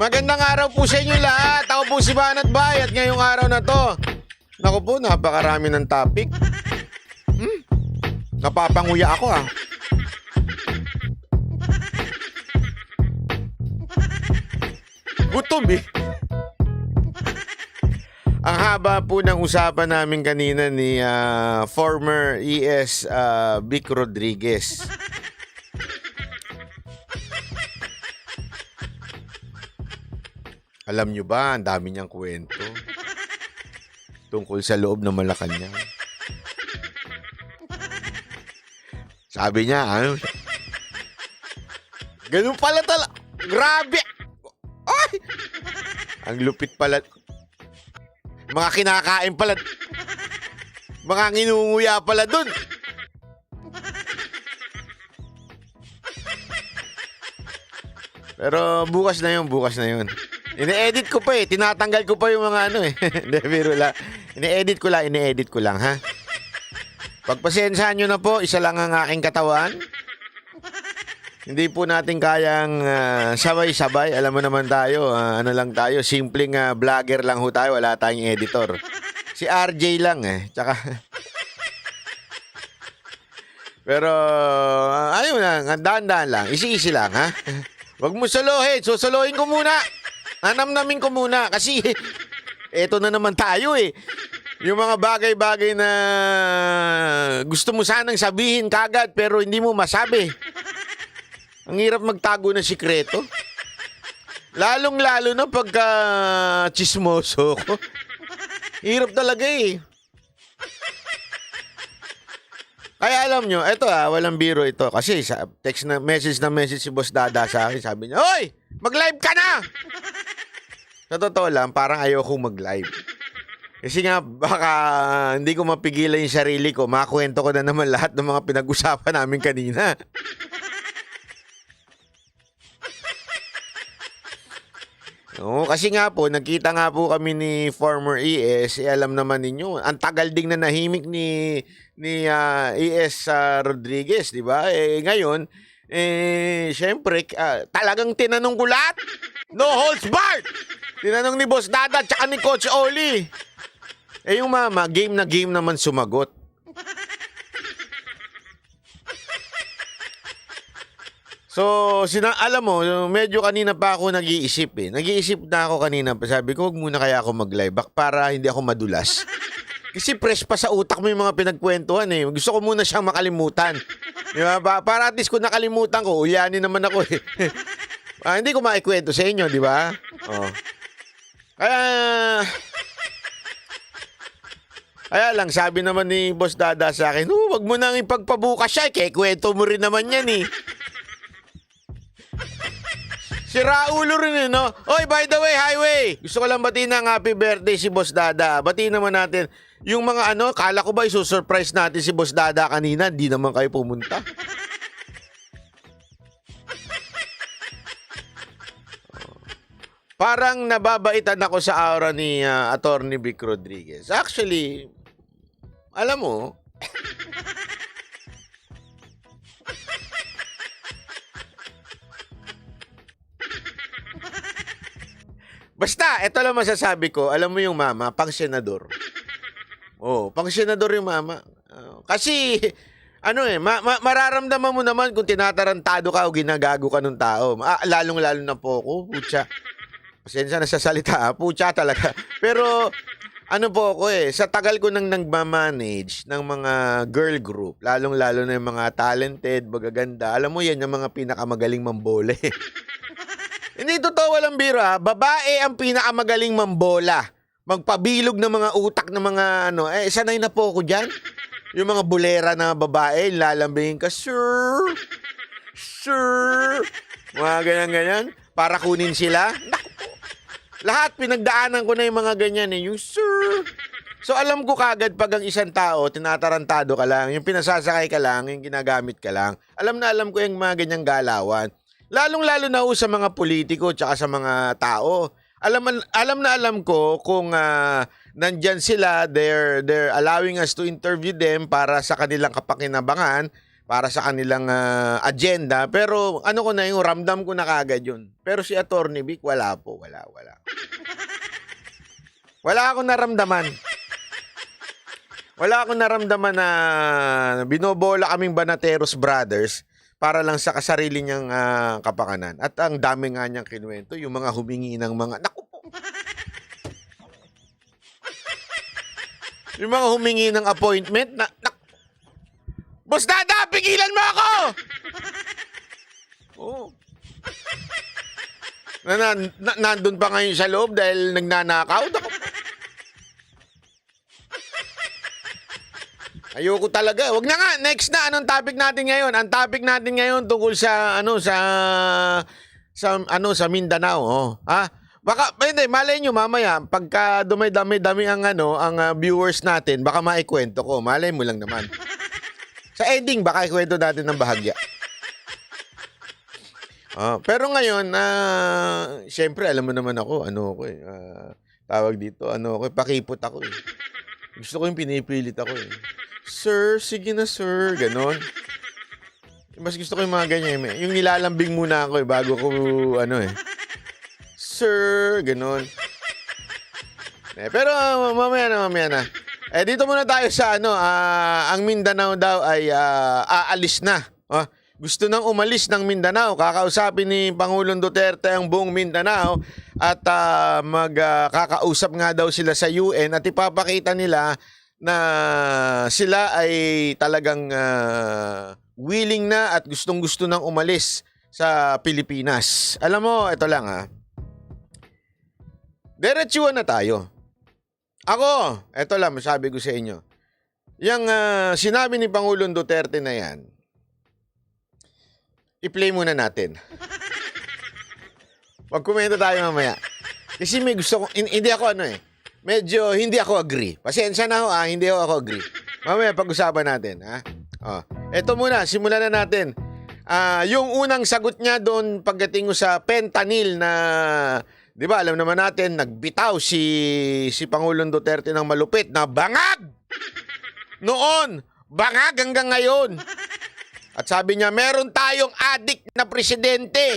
Magandang araw po sa inyo lahat. Ako po si Banat Bay at ngayong araw na to, naku po, napakarami ng topic. Napapanguya ako Gutom eh. Ang haba po ng usapan namin kanina ni former ES Vic Rodriguez. Alam nyo ba, ang dami niyang kwento tungkol sa loob ng Malacanang. Sabi niya, ganun pala grabe! Ay! Ang lupit pala. Mga kinakain pala. Mga nginunguya pala dun. Pero bukas na yun. Ine-edit ko pa tinatanggal ko pa yung mga Hindi, biro lang. Ine-edit ko lang, ha? Pagpasensyahan nyo na po, isa lang ang aking katawan. Hindi po natin kayang sabay-sabay. Alam mo naman tayo, lang tayo, simpleng vlogger lang ho tayo, wala tayong editor. Si RJ lang tsaka... Pero, ayun lang, dahan-dahan lang, isi-isi lang, ha? Huwag mo solohin, susuluhin ko muna. Anamnamin ko muna kasi eto na naman tayo Yung mga bagay-bagay na gusto mo sanang sabihin kagad pero hindi mo masabi. Ang hirap magtago ng sikreto. Lalong-lalo na pagka chismoso ko. Hirap talaga Kaya alam nyo, eto walang biro ito. Kasi sa message si Boss Dada sa akin. Sabi niya, "Hoy! Mag-live ka na!" Sa totoo lang, parang ayoko mag-live. Kasi nga, baka hindi ko mapigilan yung sarili ko. Makakwento ko na naman lahat ng mga pinag-usapan namin kanina. Oo, kasi nga po, nagkita nga po kami ni former ES. Alam naman ninyo, ang tagal ding nanahimik ni ES Rodriguez, di ba? Ngayon, syempre, talagang tinanong ko lahat. No holds barred! Tinanong ni Boss Dada tsaka ni Coach Oli. Yung mama, game na game naman sumagot. So, alam mo, medyo kanina pa ako nag-iisip Nag-iisip na ako kanina. Sabi ko, huwag muna kaya ako mag-live para hindi ako madulas. Kasi fresh pa sa utak mo yung mga pinagkwentuhan Gusto ko muna siyang makalimutan. Di ba? Para at least kung nakalimutan ko, uyanin naman ako hindi ko maikwento sa inyo, di ba? Kaya lang, sabi naman ni Boss Dada sa akin, wag mo nang ipagpabukas siya, kwento mo rin naman yan Si Raulo rin no? Oy, by the way, highway! Gusto ko lang batiin ng happy birthday si Boss Dada. Batiin naman natin. Yung mga kala ko ba isusurprise natin si Boss Dada kanina, di naman kayo pumunta. Parang nababaitan ako sa aura ni Attorney Vic Rodriguez. Actually, alam mo, basta, ito lang masasabi ko, alam mo yung mama, pang senador. Pang senador yung mama. Kasi, mararamdaman mo naman kung tinatarantado ka o ginagago ka ng tao. Lalong-lalo na po ako, putya. Pasensya na sa salita, putya talaga. Pero, po ako sa tagal ko nang nagmamanage ng mga girl group, lalong-lalo na yung mga talented, magaganda, alam mo yan, yung mga pinakamagaling mambole. Hindi totoo, walang biro babae ang pinakamagaling mambola. Magpabilog ng mga utak ng mga sanay na po ako dyan. Yung mga bulera na babae, lalambingin ka, sir, mga ganyan-ganyan, para kunin sila. Naku po. Lahat pinagdaanan ko na yung mga ganyan yung sir. So alam ko kagad pag ang isang tao, tinatarantado ka lang, yung pinasasakay ka lang, yung ginagamit ka lang. Alam ko yung mga ganyang galawan. Lalong-lalo na sa mga politiko tsaka sa mga tao. Alam ko kung nandyan sila, they're allowing us to interview them para sa kanilang kapakinabangan, para sa kanilang agenda. Pero ano ko na yung ramdam ko na kagad yun. Pero si Attorney Vic, wala po. Wala. Wala akong naramdaman. Wala akong naramdaman na binobola kaming Banateros Brothers para lang sa kasarili niyang kapakanan. At ang dami nga niyang kinuwento, yung mga humingi ng mga... Naku po! Yung mga humingi ng appointment, Boss Dada, pigilan mo ako! Oo. Nandun pa ngayon sa loob dahil nagnanakaw. Ayoko talaga. Wag na nga. Next na. Anong topic natin ngayon? Ang topic natin ngayon tungkol sa sa Mindanao. Oh. Ha? Baka hindi, malay nyo mamaya pagka dumay-dami ang viewers natin, baka maikwento ko. Malay mo lang naman. Sa ending baka ikwento natin ng bahagya. Pero ngayon, syempre alam mo naman ako, tawag dito, pakipot ako eh. Gusto ko yung pinipilit ako eh. Sir, sige na sir, ganon. Mas gusto ko yung mga ganyan. Yung nilalambing muna ako eh, bago ko, Sir, ganon. Pero mamaya na. Dito muna tayo sa ang Mindanao daw ay aalis na. Gusto nang umalis ng Mindanao. Kakausapin ni Pangulong Duterte ang buong Mindanao at magkakausap nga daw sila sa UN at ipapakita nila na sila ay talagang willing na at gustong-gusto nang umalis sa Pilipinas. Alam mo, ito lang diretsuhan na tayo. Ako, ito lang, masabi ko sa inyo. Yung sinabi ni Pangulong Duterte na yan, i-play muna natin. Magkomento tayo mamaya. Kasi may gusto ko, hindi ako medyo hindi ako agree. Pasensya na ako hindi ako agree. Mamaya pag-usapan natin, Ito muna, simulan na natin. Yung unang sagot niya doon pagdating sa fentanyl na, di ba, alam naman natin, nagbitaw si Pangulong Duterte ng malupit na bangag! Noon, bangag hanggang ngayon. At sabi niya, meron tayong adik na presidente.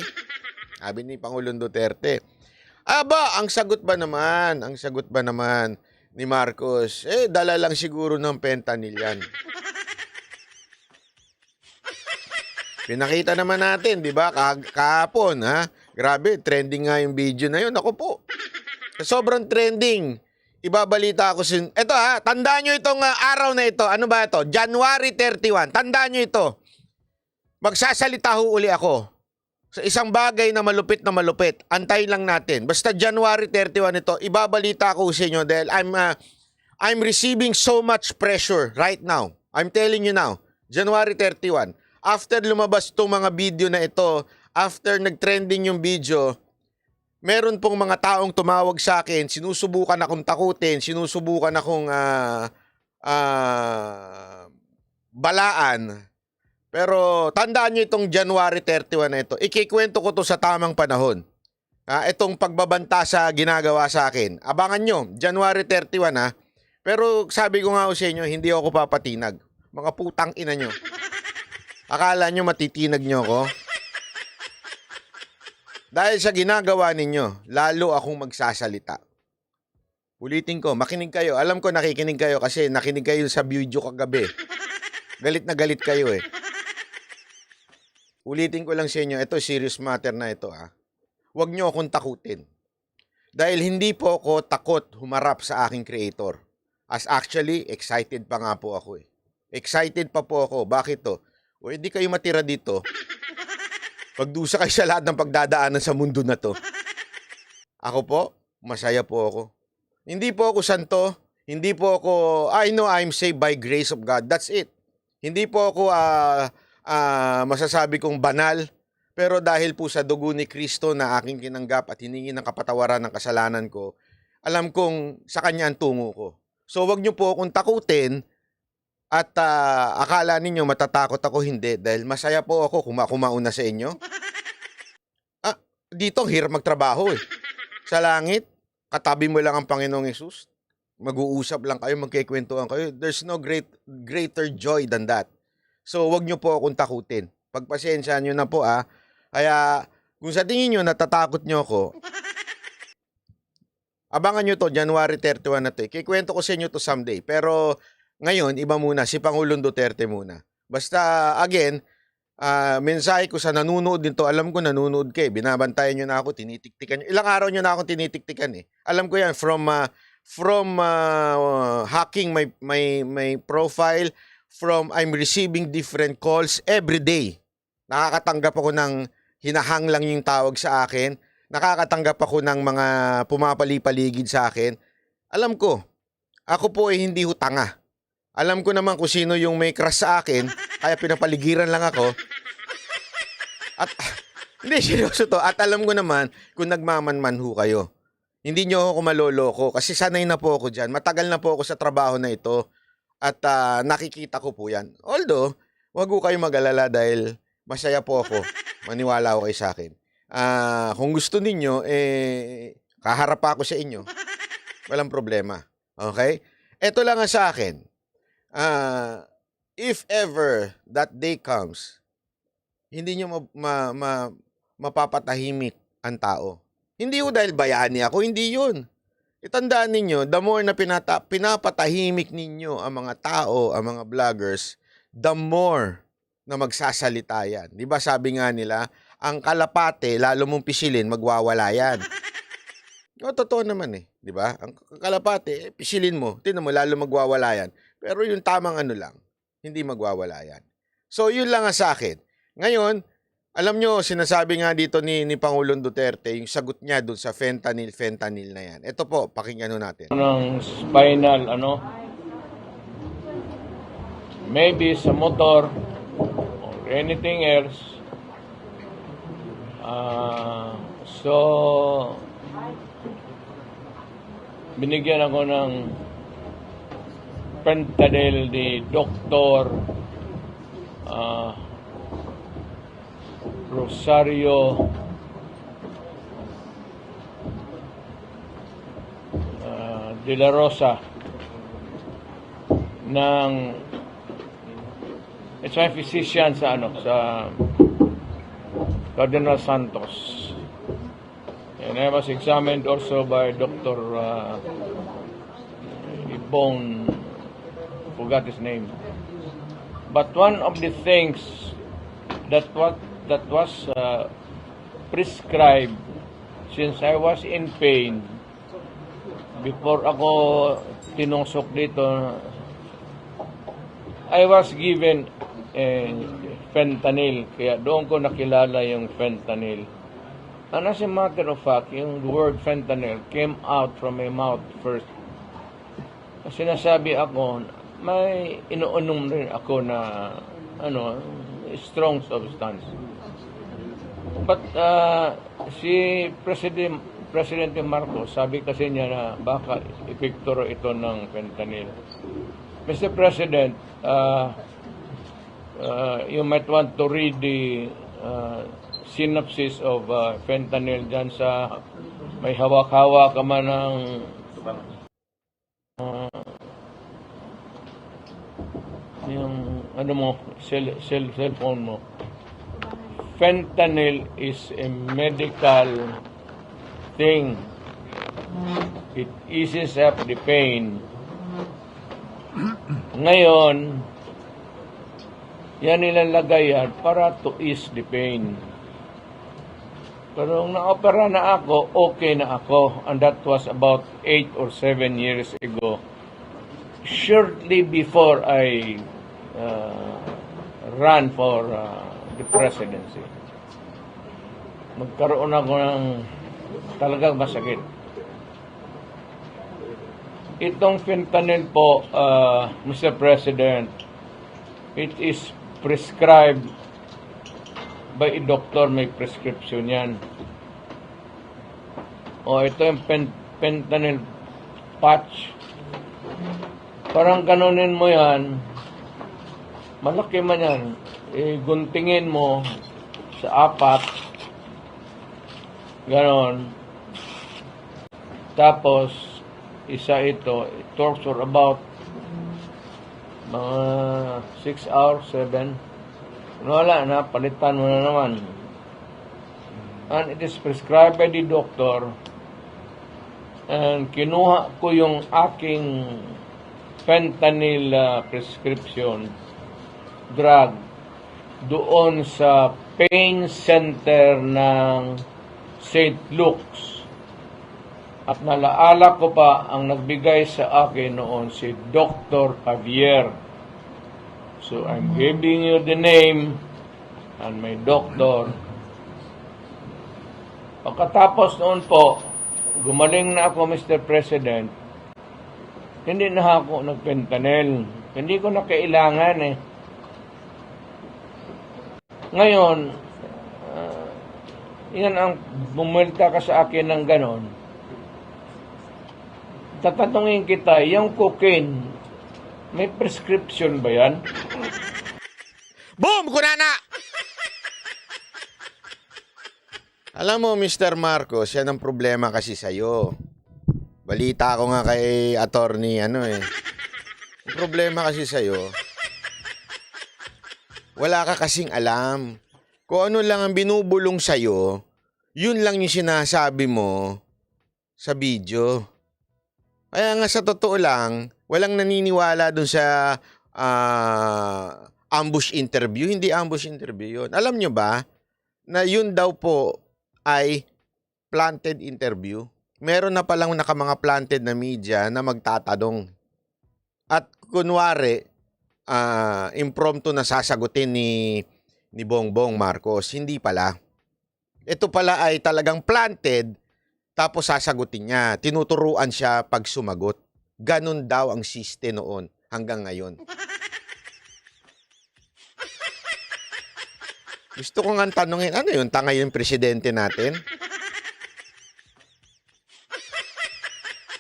Sabi ni Pangulong Duterte. Ang sagot ba naman ni Marcos, dala lang siguro ng fentanyl yan. Pinakita naman natin, di ba, kahapon, Grabe, trending nga yung video na yun. Ako po, sobrang trending. Ibabalita ako Eto tandaan nyo itong araw na ito. Ano ba ito? January 31. Tandaan nyo ito. Magsasalita ho uli ako sa isang bagay na malupit. Antayin lang natin. Basta January 31 ito, ibabalita ko sa inyo dahil I'm receiving so much pressure right now. I'm telling you now, January 31. After lumabas itong mga video na ito, after nag-trending yung video, meron pong mga taong tumawag sa akin, sinusubukan akong takutin, sinusubukan akong balaan. Pero tandaan nyo itong January 31 na ito. Ikikwento ko to sa tamang panahon. Itong pagbabanta sa ginagawa sa akin. Abangan nyo, January 31 Pero sabi ko nga sa inyo, hindi ako papatinag. Mga putang ina nyo. Akala nyo matitinag nyo ako? Dahil sa ginagawa ninyo, lalo akong magsasalita. Ulitin ko, makinig kayo. Alam ko nakikinig kayo kasi nakinig kayo sa video kagabi. Galit na galit kayo eh. Ulitin ko lang sa inyo, ito serious matter na ito Huwag nyo akong takutin. Dahil hindi po ako takot humarap sa aking creator. As actually, excited pa nga po ako eh. Excited pa po ako. Bakit to? Hindi kayo matira dito. Pagdusa kayo sa lahat ng pagdadaanan sa mundo na to. Ako po, masaya po ako. Hindi po ako santo. Hindi po ako, I know I'm saved by grace of God. That's it. Hindi po ako masasabi kong banal. Pero dahil po sa dugo ni Kristo na aking kinanggap at hiningi ng kapatawaran ng kasalanan ko, alam kong sa Kanya ang tungo ko. So wag niyo po akong takutin at akala ninyo matatakot ako, hindi. Dahil masaya po ako kumauna sa inyo. Dito, hirap magtrabaho eh. Sa langit, katabi mo lang ang Panginoong Hesus. Mag-uusap lang kayo, magkikwentuhan kayo. There's no greater joy than that. So, wag nyo po akong takutin. Pagpasensyahan nyo na po, Kaya, kung sa tingin nyo, natatakot nyo ako, abangan nyo to, January 31 na to. Kikwento ko sa inyo to someday. Pero, ngayon, iba muna, si Pangulong Duterte muna. Basta, again, mensahe ko sa nanonood nito, alam ko nanonood kayo, binabantayan nyo na ako, tinitiktikan nyo. Ilang araw nyo na akong tinitiktikan eh. Alam ko yan, from hacking my profile, from I'm receiving different calls every day. Nakakatanggap ako ng hinahang lang yung tawag sa akin. Nakakatanggap ako ng mga pumapali-paligid sa akin. Alam ko, ako po ay hindi ho tanga. Alam ko naman kung sino yung may crush sa akin, kaya pinapaligiran lang ako. At, hindi, seryoso to. At alam ko naman kung nagmamanman ho kayo. Hindi nyo ako maloloko kasi sanay na po ako dyan. Matagal na po ako sa trabaho na ito at nakikita ko po yan. Although, wag ko kayo mag-alala dahil masaya po ako. Maniwala ko kayo sa akin. Kung gusto ninyo, kaharap pa ako sa inyo. Walang problema. Okay? Ito lang ang sa akin. If ever that day comes, hindi nyo mapapatahimik ang tao. Hindi ko dahil bayani ako, hindi yun. Itandaan ninyo, the more na pinapatahimik ninyo ang mga tao, ang mga vloggers, the more na magsasalita yan. Di ba sabi nga nila, ang kalapate, lalo mong pisilin, magwawala yan. O, totoo naman eh. Di ba? Ang kalapate, pisilin mo, tinan mo, lalo magwawala yan. Pero yung tamang ano lang, hindi magwawala yan. So, yun lang ang sa akin. Ngayon, alam nyo, sinasabi nga dito ni Pangulong Duterte, yung sagot niya dun sa fentanyl na yan. Ito po, pakinggan natin. Ng spinal, maybe sa motor, or anything else. So, binigyan ako ng fentanyl ni Dr. Rosario de la Rosa ng it's my physician sa Cardinal Santos, and I was examined also by Dr. Ibon, forgot his name. But one of the things that was prescribed since I was in pain before ako tinungsok dito, I was given fentanyl, kaya doon ko nakilala yung fentanyl. And as a matter of fact, yung word fentanyl came out from my mouth first. Kasi nasabi ako, may inuunom rin ako na strong substance. But si Presidente Marcos, sabi kasi niya na baka epekto ito ng fentanyl. Mr. President, you might want to read the synopsis of fentanyl dyan sa may hawak-hawak ka man ng yung cellphone mo. Fentanyl is a medical thing. It eases up the pain. Ngayon, yan nilalagay yan para to ease the pain. Pero nung na-opera na ako, okay na ako. And that was about 8 or 7 years ago. Shortly before I ran for the presidency. Magkaroon ako ng talagang masakit. Itong fentanyl po, Mr. President, it is prescribed by a doctor, may prescription yan. O ito yung fentanyl patch. Parang ganunin mo yan, malaki man yan, guntingin mo sa 4, ganon. Tapos, isa ito, it talks for about mga 6 hours, 7. Wala na, palitan mo na naman. And it is prescribed by the doctor. And kinuha ko yung aking fentanyl prescription drug doon sa pain center ng St. Luke's. At nalaala ko pa ang nagbigay sa akin noon si Dr. Javier. So I'm giving you the name and my doctor. Pagkatapos noon po, gumaling na ako, Mr. President. Hindi na ako nag-fentanyl. Hindi ko na kailangan eh. Ngayon, yan ang bumulta ka sa akin ng ganon. Tatanungin kita, yung cocaine, may prescription ba yan? Boom! Kunana! Alam mo, Mr. Marcos, yan ang problema kasi sa'yo. Balita ko nga kay attorney, Ang problema kasi sa'yo, wala ka kasing alam. Kung ano lang ang binubulong sa'yo, yun lang yung sinasabi mo sa video. Kaya nga sa totoo lang, walang naniniwala dun sa ambush interview. Hindi ambush interview yun. Alam nyo ba na yun daw po ay planted interview? Meron na palang mga planted na media na magtatanong. At kunwari, impromptu na sasagutin ni Bongbong Marcos. Hindi pala. Ito pala ay talagang planted, tapos sasagutin niya. Tinuturuan siya pag sumagot. Ganun daw ang siste noon hanggang ngayon. Gusto ko nga tanungin, ano yun? Tanga yung presidente natin?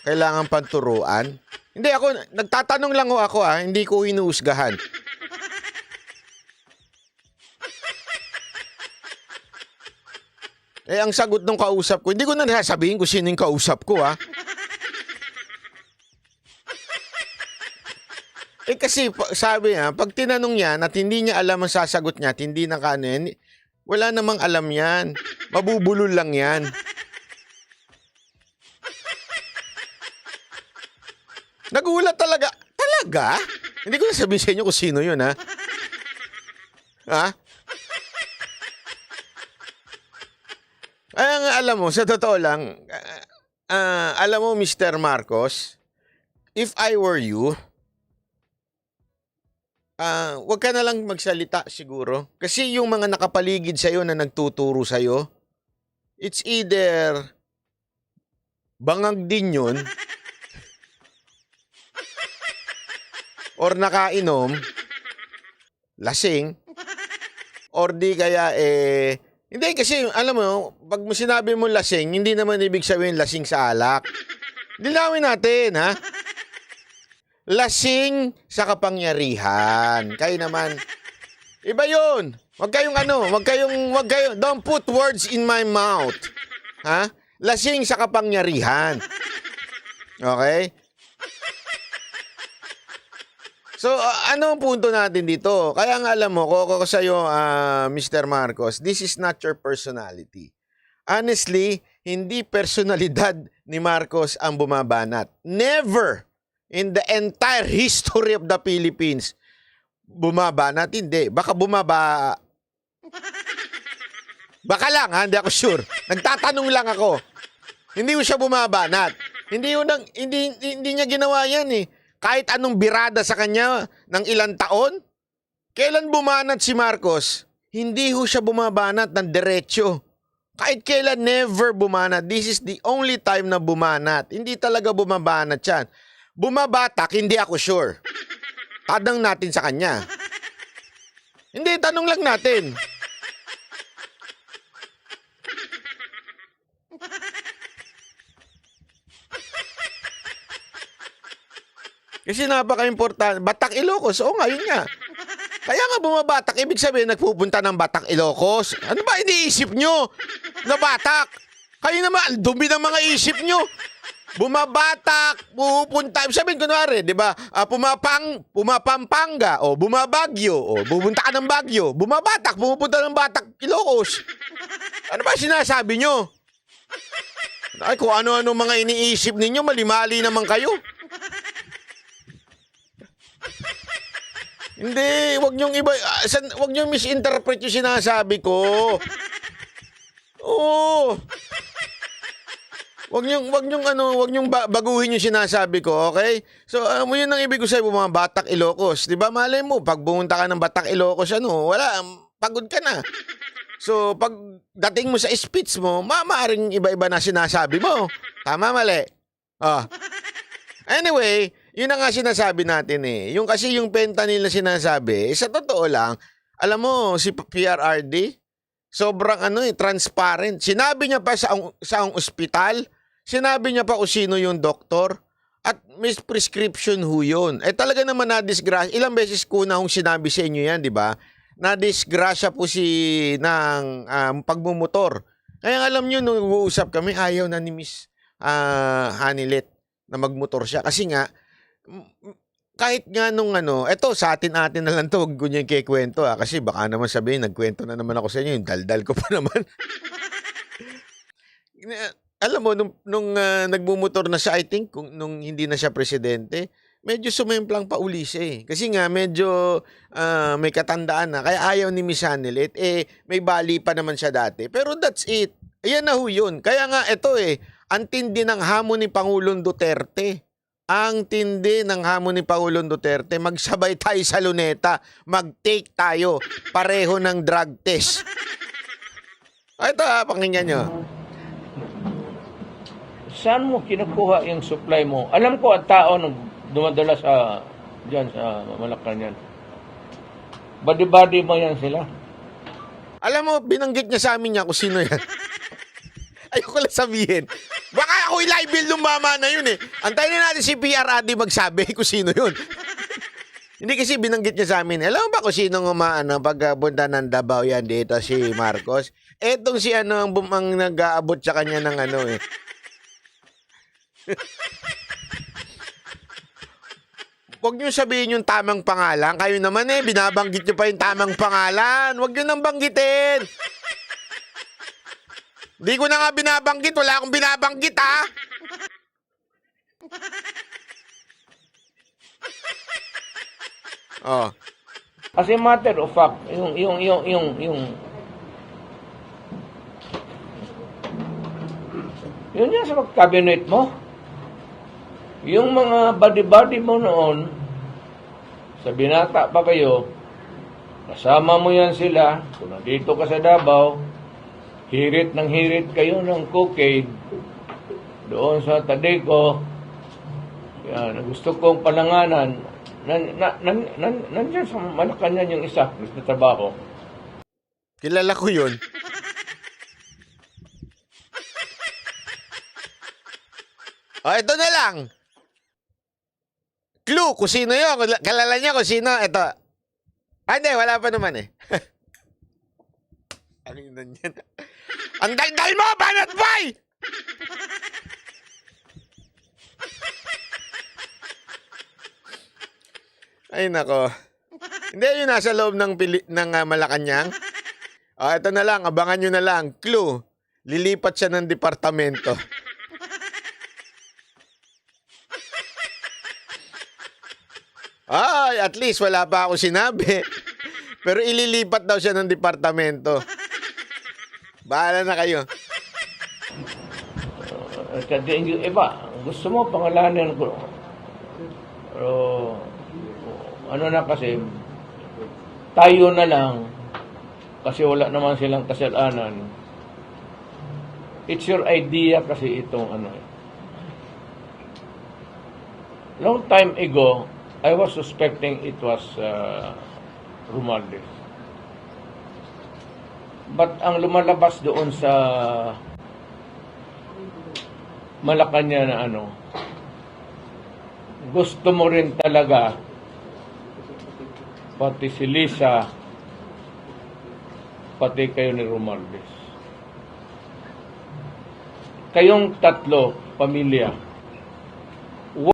Kailangan panturuan? Hindi ako, nagtatanong lang ako hindi ko inuusgahan. Ang sagot ng kausap ko, hindi ko na nasasabihin kung sino yung kausap ko, kasi sabi pag tinanong niya at hindi niya alam ang sasagot niya at hindi nakano wala namang alam yan. Mabubulol lang yan. Nagulat talaga. Talaga? Hindi ko na sabihin sa inyo kung sino yun, ha? Alam mo, sa totoo lang, alam mo, Mr. Marcos, if I were you, wag ka na lang magsalita siguro. Kasi yung mga nakapaligid sa'yo na nagtuturo sa'yo, it's either bangag din yun, or nakainom, lasing, or di kaya hindi kasi alam mo, pag mo sinabi mo lasing, hindi naman ibig sabihin lasing sa alak. Dilawin natin, ha? Lasing sa kapangyarihan. Kayo naman. Iba 'yun. Wag kayong don't put words in my mouth. Ha? Lasing sa kapangyarihan. Okay? So, ano ang punto natin dito? Kaya nga alam mo, ko sa'yo, Mr. Marcos, this is not your personality. Honestly, hindi personalidad ni Marcos ang bumabanat. Never in the entire history of the Philippines bumabanat. Hindi. Baka Baka lang, hindi ako sure. Nagtatanong lang ako. Hindi ko siya bumabanat. Hindi niya ginawa yan eh. Kahit anong birada sa kanya ng ilang taon, kailan bumanat si Marcos? Hindi ho siya bumabanat ng diretsyo. Kahit kailan, never bumanat. This is the only time na bumanat. Hindi talaga bumabanat yan. Bumabatak, hindi ako sure. Tanong natin sa kanya. Hindi, tanong lang natin. Kasi napaka-importante. Batak Ilocos. Oo nga, yun nga. Kaya nga bumabatak. Ibig sabihin, nagpupunta ng Batak Ilocos. Ano ba iniisip nyo? Na batak? Kayo naman, dumi ng mga isip nyo. bumabatak, pupunta, sabihin kunwari, di ba, pumapampanga, o bumabagyo, o pupunta ka ng Bagyo, bumabatak, pumupunta ng Batak, Ilocos. Ano ba sinasabi nyo? Ay, kung ano-ano mga iniisip ninyo, mali-mali naman kayo. Hindi, wag niyong wag niyong misinterpret yung sinasabi ko. Oo. Wag niyong baguhin yung sinasabi ko, okay? So, yun ang ibig ko sa'yo, mga Batak, Ilocos. Di ba, malay mo, pag bumunta ka ng Batak, Ilocos, wala, pagod ka na. So, pag dating mo sa speech mo, maaaring iba-iba na sinasabi mo. Tama, mali? Anyway, yun ang nga sinasabi natin eh. Yung kasi yung fentanyl na sinasabi, sa totoo lang, alam mo, si PRRD, sobrang transparent. Sinabi niya pa sa ospital, sinabi niya pa kung sino yung doktor, at may prescription ho yun. Talaga naman na-disgrasya. Ilang beses ko na hong sinabi sa inyo yan, di ba? Na-disgrasya po ng pagmumotor. Kaya alam nyo, nung uusap kami, ayaw na ni Miss Hanilet na magmotor siya. Kasi nga, kahit nga nung eto sa atin-atin na lang to, huwag ko niya kikwento kasi baka naman sabihin, nagkwento na naman ako sa inyo, yung daldal ko pa naman. Alam mo, nung nagmumotor na siya, I think, nung hindi na siya presidente, medyo sumemplang pa uli siya eh. Kasi nga, medyo may katandaan na. Kaya ayaw ni Miss Hanilet, may bali pa naman siya dati. Pero that's it. Ayan na ho yun. Kaya nga, ito ang tindi ng hamon ni Pangulong Duterte. Ang tindi ng hamon ni Pangulong Duterte. Magsabay tayo sa luneta. Mag-take tayo. Pareho ng drug test. Ito pakinggan nyo. Saan mo kinukuha yung supply mo? Alam ko ang tao nung dumadala diyan sa Malacanang. Badi-badi mo yan sila. Alam mo, binanggit niya sa amin kung sino yan. Ayoko lang sabihin. Baka ako i-live yung mama na yun eh. Antayin na natin si PRRD magsabi kung sino yun. Hindi kasi binanggit niya sa amin. Alam mo ba kung sino pagpunta ng Davao yan dito, si Marcos? Etong si ang nag-aabot sa kanya ng Huwag niyo sabihin yung tamang pangalan. Kayo naman binabanggit niyo pa yung tamang pangalan. Huwag niyo nang banggitin. Di ko na nga binabanggit. Wala akong binabanggit, ha? Oh. As a matter of fact, yung yun yan sa cabinet mo. Yung mga body-body mo noon, sa binata pa kayo, kasama mo yan sila, kung nandito ka sa Davao, hirit kayo ng cocaine, doon sa Tadeco, yan, gusto kong palanganan, nandiyan sa Malacanang yung isa, nagtatrabaho. Kilala ko yun. Ito na lang. Clue, kung sino yun. Kalala niya kung sino. Ito. Hindi, wala pa naman Ang inan yan. Ang daldal mo, Banat Boy! Ay, nako. Hindi, yun nasa loob ng Malacanang. Ito na lang, abangan nyo na lang. Clue, lilipat siya ng departamento. Ay, at least wala pa ako sinabi. Pero ililipat daw siya ng departamento. Bahala na kayo. Yung iba, gusto mo pangalanan ko. Pero, kasi, tayo na lang, kasi wala naman silang kasalanan. It's your idea kasi itong Long time ago, I was suspecting it was Romualdez. But ang lumalabas doon sa Malacanang na gusto mo rin talaga pati si Lisa, pati kayo ni Romualdez. Kayong tatlo, pamilya,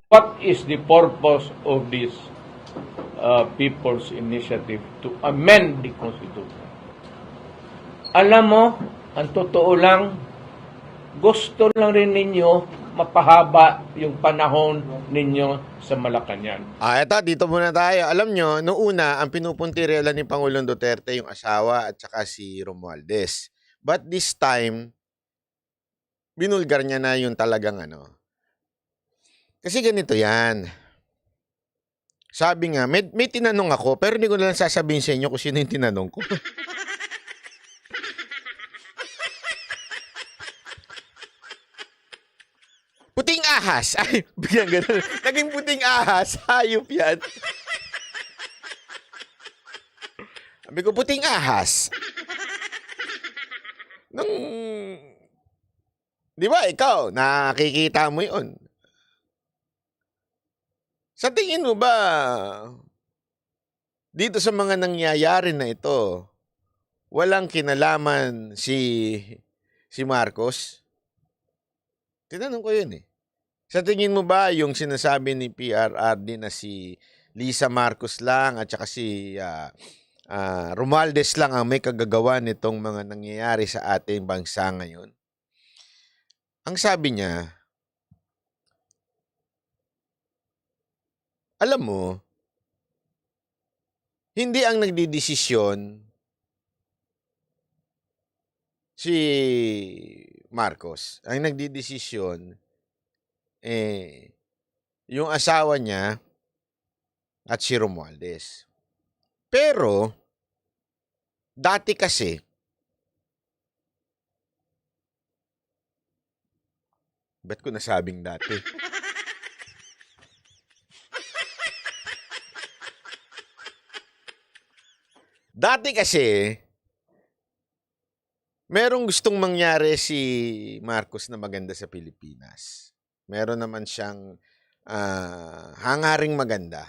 What is the purpose of this people's initiative to amend the Constitution? Alam mo, ang totoo lang, gusto lang rin ninyo mapahaba yung panahon ninyo sa Malacanang. Eto, dito muna tayo. Alam nyo, noong una, ang pinupuntirela ni Pangulong Duterte yung asawa at saka si Romualdez. But this time, binulgar niya na yung talagang ano. Kasi ganito yan. Sabi nga, may tinanong ako, pero hindi ko na lang sasabihin sa inyo kung sino yung tinanong ko. Puting ahas. Ay, biglang ganun. Naging puting ahas. Hayop yan. Sabi ko, puting ahas. Nung... Di ba, ikaw, nakikita mo yun. Sa tingin mo ba, dito sa mga nangyayari na ito, walang kinalaman si Marcos? Tinanong ko yun eh. Sa tingin mo ba yung sinasabi ni PRRD na si Lisa Marcos lang at saka si Romualdez lang ang may kagagawa nitong mga nangyayari sa ating bansa ngayon? Ang sabi niya, alam mo, hindi ang nagdidesisyon si Marcos. Ang nagdidesisyon, yung asawa niya at si Romualdez. Pero, dati kasi, ba't ko nasabing dati? Dati kasi, merong gustong mangyari si Marcos na maganda sa Pilipinas. Meron naman siyang hangaring maganda.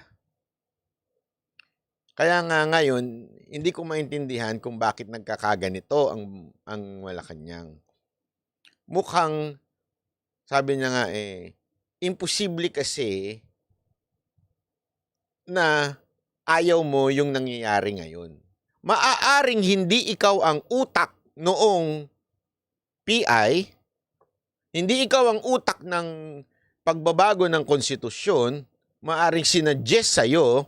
Kaya nga ngayon, hindi ko maintindihan kung bakit nagkakaganito ang Malacanang. Mukhang, sabi niya nga imposible kasi na ayaw mo yung nangyayari ngayon. Maaaring hindi ikaw ang utak noong PI, hindi ikaw ang utak ng pagbabago ng konstitusyon, maaaring sinadjust sa'yo,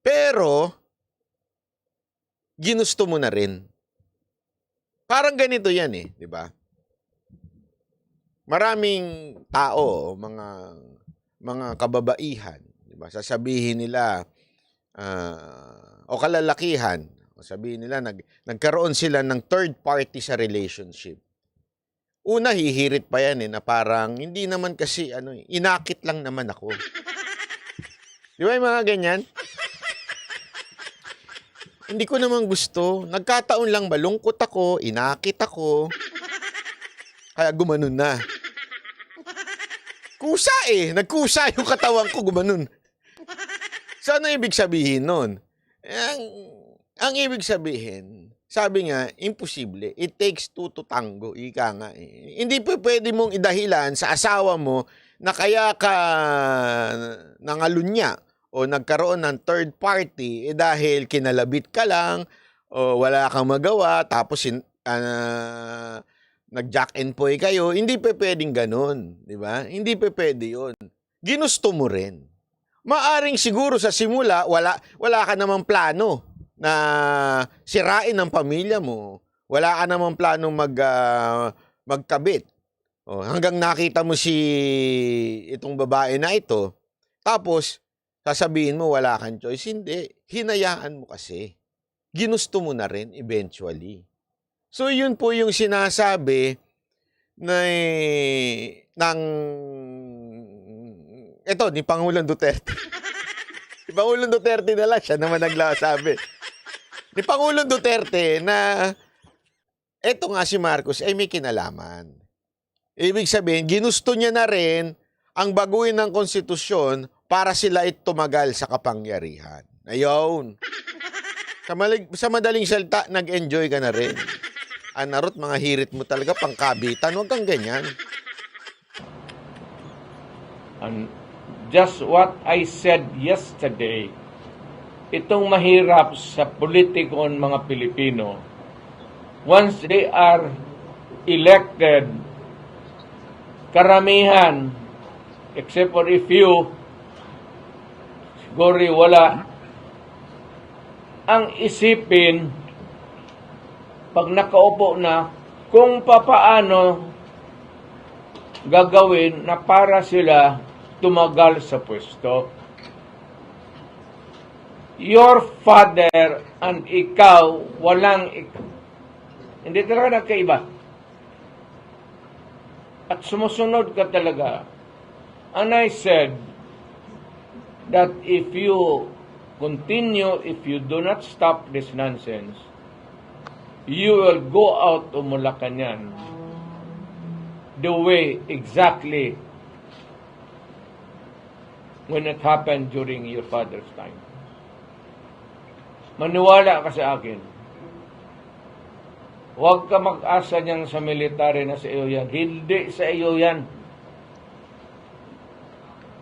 pero ginusto mo na rin. Parang ganito yan di ba? Maraming tao, mga kababaihan, di ba? Sasabihin nila, o kalalakihan, o sabihin nila, nagkaroon sila ng third party sa relationship. Una, hihirit pa yan na parang, hindi naman kasi, inakit lang naman ako. Di ba yung mga ganyan? Hindi ko naman gusto. Nagkataon lang malungkot ako, inakit ako, kaya gumanon na. Kusa nagkusa yung katawan ko, gumanon. So, ano ibig sabihin nun? Ang ibig sabihin, sabi nga, imposible. It takes two to tango. Ika nga Hindi pwede mong idahilan sa asawa mo na kaya ka nangalunya o nagkaroon ng third party dahil kinalabit ka lang o wala kang magawa tapos nag-jack and poy kayo. Hindi pwedeng ganun. Di ba? Hindi pwede yun. Ginusto mo rin. Maaring siguro sa simula, wala ka namang plano na sirain ang pamilya mo. Wala ka namang plano magkabit. Hanggang nakita mo itong babae na ito. Tapos, sasabihin mo wala kang choice. Hindi. Hinayaan mo kasi. Ginusto mo na rin eventually. So, yun po yung sinasabi ni Pangulong Duterte. Si Pangulong Duterte na lang, siya naman nagsabi. Ni Pangulong Duterte na eto nga si Marcos ay may kinalaman. Ibig sabihin, ginusto niya na rin ang baguhin ng konstitusyon para sila tumagal sa kapangyarihan. Ayun. Sa madaling salita, nag-enjoy ka na rin. Anarot, mga hirit mo talaga, pangkabitan. Huwag kang ganyan. And just what I said yesterday, itong mahirap sa politikon mga Pilipino, once they are elected, karamihan, except for a few, siguro wala, ang isipin, pag nakaupo na, kung papaano gagawin na para sila tumagal sa pwesto. Your father and ikaw, hindi talaga nagkaiba. At sumusunod ka talaga. And I said that if you continue, if you do not stop this nonsense, you will go out of Malacanang the way exactly when it happened during your father's time. Maniwala ka sa akin. Huwag ka mag-asa niyang sa military na sa iyo yan. Hindi sa iyo yan.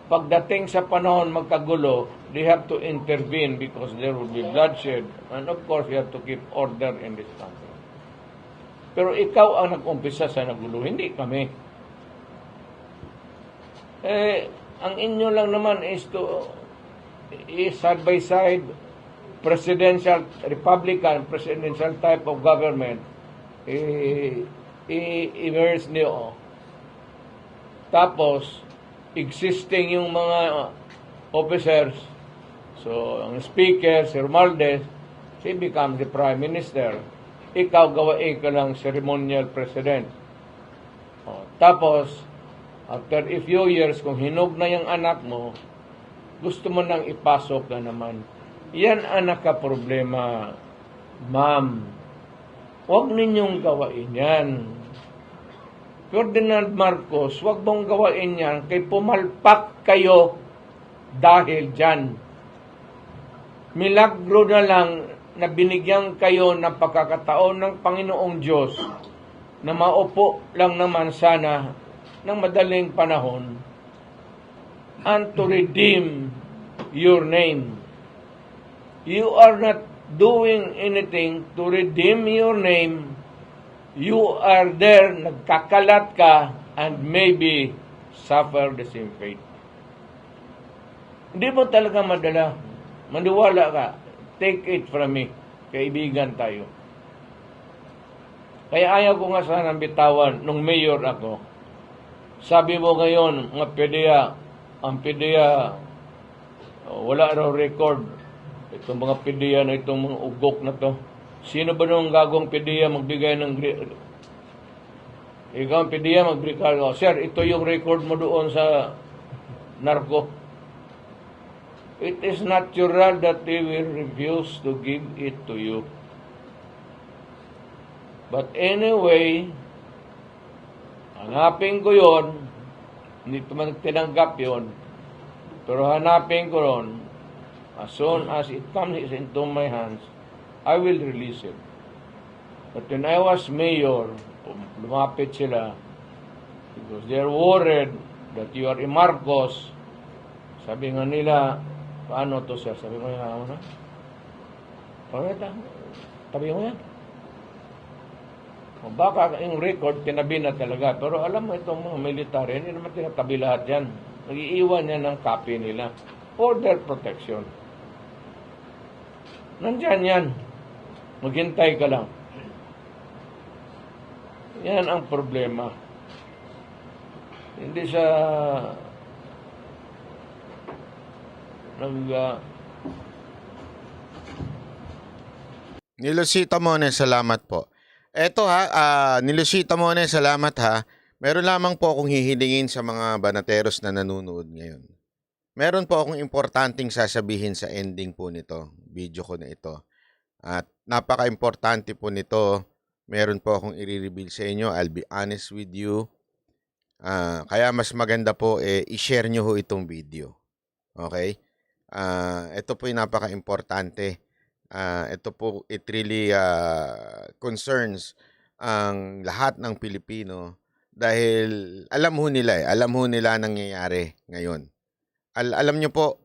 Pagdating sa panahon magkagulo, they have to intervene because there will be bloodshed. And of course, you have to keep order in this country. Pero ikaw ang nag-umpisa sa nagulo, hindi kami. Ang inyo lang naman is side by side, presidential, Republican, presidential type of government, i-immerse niyo. Tapos, existing yung mga officers, so, ang speaker, si Romualdez, he becomes the prime minister. Ikaw gawain ka lang ceremonial president. Tapos, after a few years, kung hinog na yung anak mo, gusto mo nang ipasok na naman. Yan ang nakaproblema, ma'am. Huwag ninyong gawain yan. Ferdinand Marcos, huwag mong gawain yan kay pumalpak kayo dahil dyan. Milagro na lang na binigyan kayo ng pagkakataon ng Panginoong Diyos na maupo lang naman sana ng madaling panahon and to redeem your name. You are not doing anything to redeem your name. You are there, nagkakalat ka, and maybe suffer the same fate. Hindi mo talaga madala. Maniwala ka. Take it from me. Kaibigan tayo. Kaya ayaw ko nga sana bitawan nung mayor ako. Sabi mo ngayon, mga PDEA, ang PDEA, wala raw record. Itong mga PDEA na itong mga ugok na to. Sino ba nung gagawang PDEA magbigay ng... Ikaw ang PDEA magbigay. Sir, ito yung record mo doon sa narco. It is natural that they will refuse to give it to you. But anyway, hanapin ko yon, hindi man tinanggap yon, pero hanapin ko ron, as soon as it comes into my hands, I will release it. But when I was mayor, lumapit sila, because they're worried that you are a Marcos. Sabi nga nila, paano to sir? Sabi ko nga, ano na? Alright, tabi mo yan. Baka yung record, tinabi na talaga. Pero alam mo, itong mga military, hindi naman tinatabi lahat yan. Nag-iiwan yan ng copy nila. For their protection. Nandyan yan. Maghintay ka lang. Yan ang problema. Hindi sa... Nilusita Mone, salamat po. Eto Nilusita Mone, salamat ha. Meron lamang po akong hihilingin sa mga banateros na nanonood ngayon. Meron po akong importanteng sasabihin sa ending po nito, video ko na ito. At napaka-importante po nito. Meron po akong i-reveal sa inyo. I'll be honest with you. Kaya mas maganda po i-share nyo ho itong video. Okay? Ito po yung napaka-importante. Ito po, it really concerns ang lahat ng Pilipino Dahil alam ho nila alam ho nila ang nangyayari ngayon. Alam nyo po,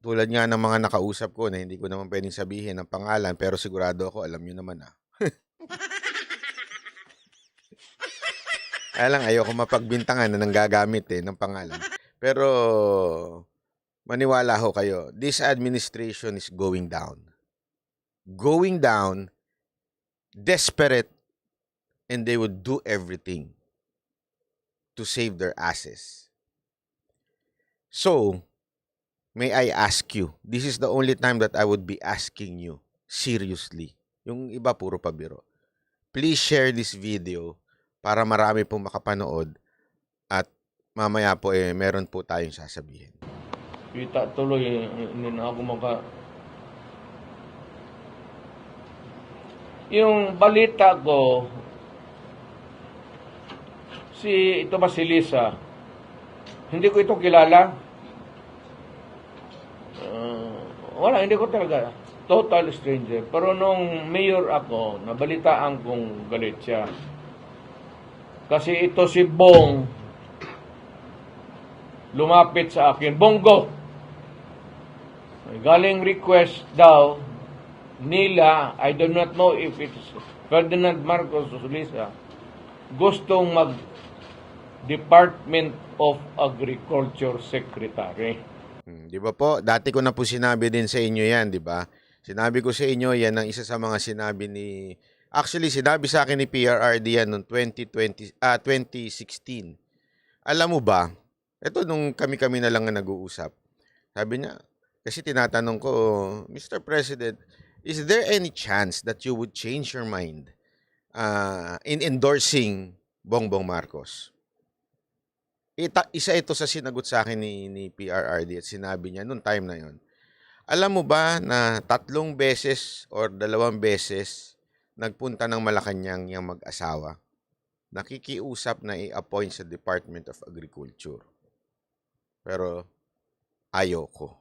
tulad nga ng mga nakausap ko na hindi ko naman pwedeng sabihin ang pangalan, pero sigurado ako alam nyo naman Kaya lang ayoko mapagbintangan na nanggagamit ng pangalan. Pero maniwala ho kayo, this administration is going down. Going down, desperate, and they would do everything to save their asses. So, may I ask you, this is the only time that I would be asking you, seriously. Yung iba puro pabiro. Please share this video para marami pong makapanood at mamaya po meron po tayong sasabihin. Kita tuloy, hindi na ako Yung balita ko, ito ba si Lisa? Hindi ko ito kilala. Wala, hindi ko talaga. Total stranger. Pero nung mayor ako, nabalitaan kong galit siya. Kasi ito si Bong, lumapit sa akin, Bongo! May galing request daw nila, I do not know if it's Ferdinand Marcos o Lisa, gustong Department of Agriculture Secretary. Di ba po? Dati ko na po sinabi din sa inyo yan, di ba? Sinabi ko sa inyo yan ang isa sa mga sinabi ni... Actually, sinabi sa akin ni PRRD yan noong 2016. Alam mo ba, ito nung kami-kami na lang nag-uusap. Sabi niya, kasi tinatanong ko, Mr. President, is there any chance that you would change your mind in endorsing Bongbong Marcos? Isa ito sa sinagot sa akin ni PRRD at sinabi niya noong time na yon. Alam mo ba na 3 beses or 2 beses nagpunta ng Malacanang yung mag-asawa? Nakikiusap na i-appoint sa Department of Agriculture. Pero ayoko.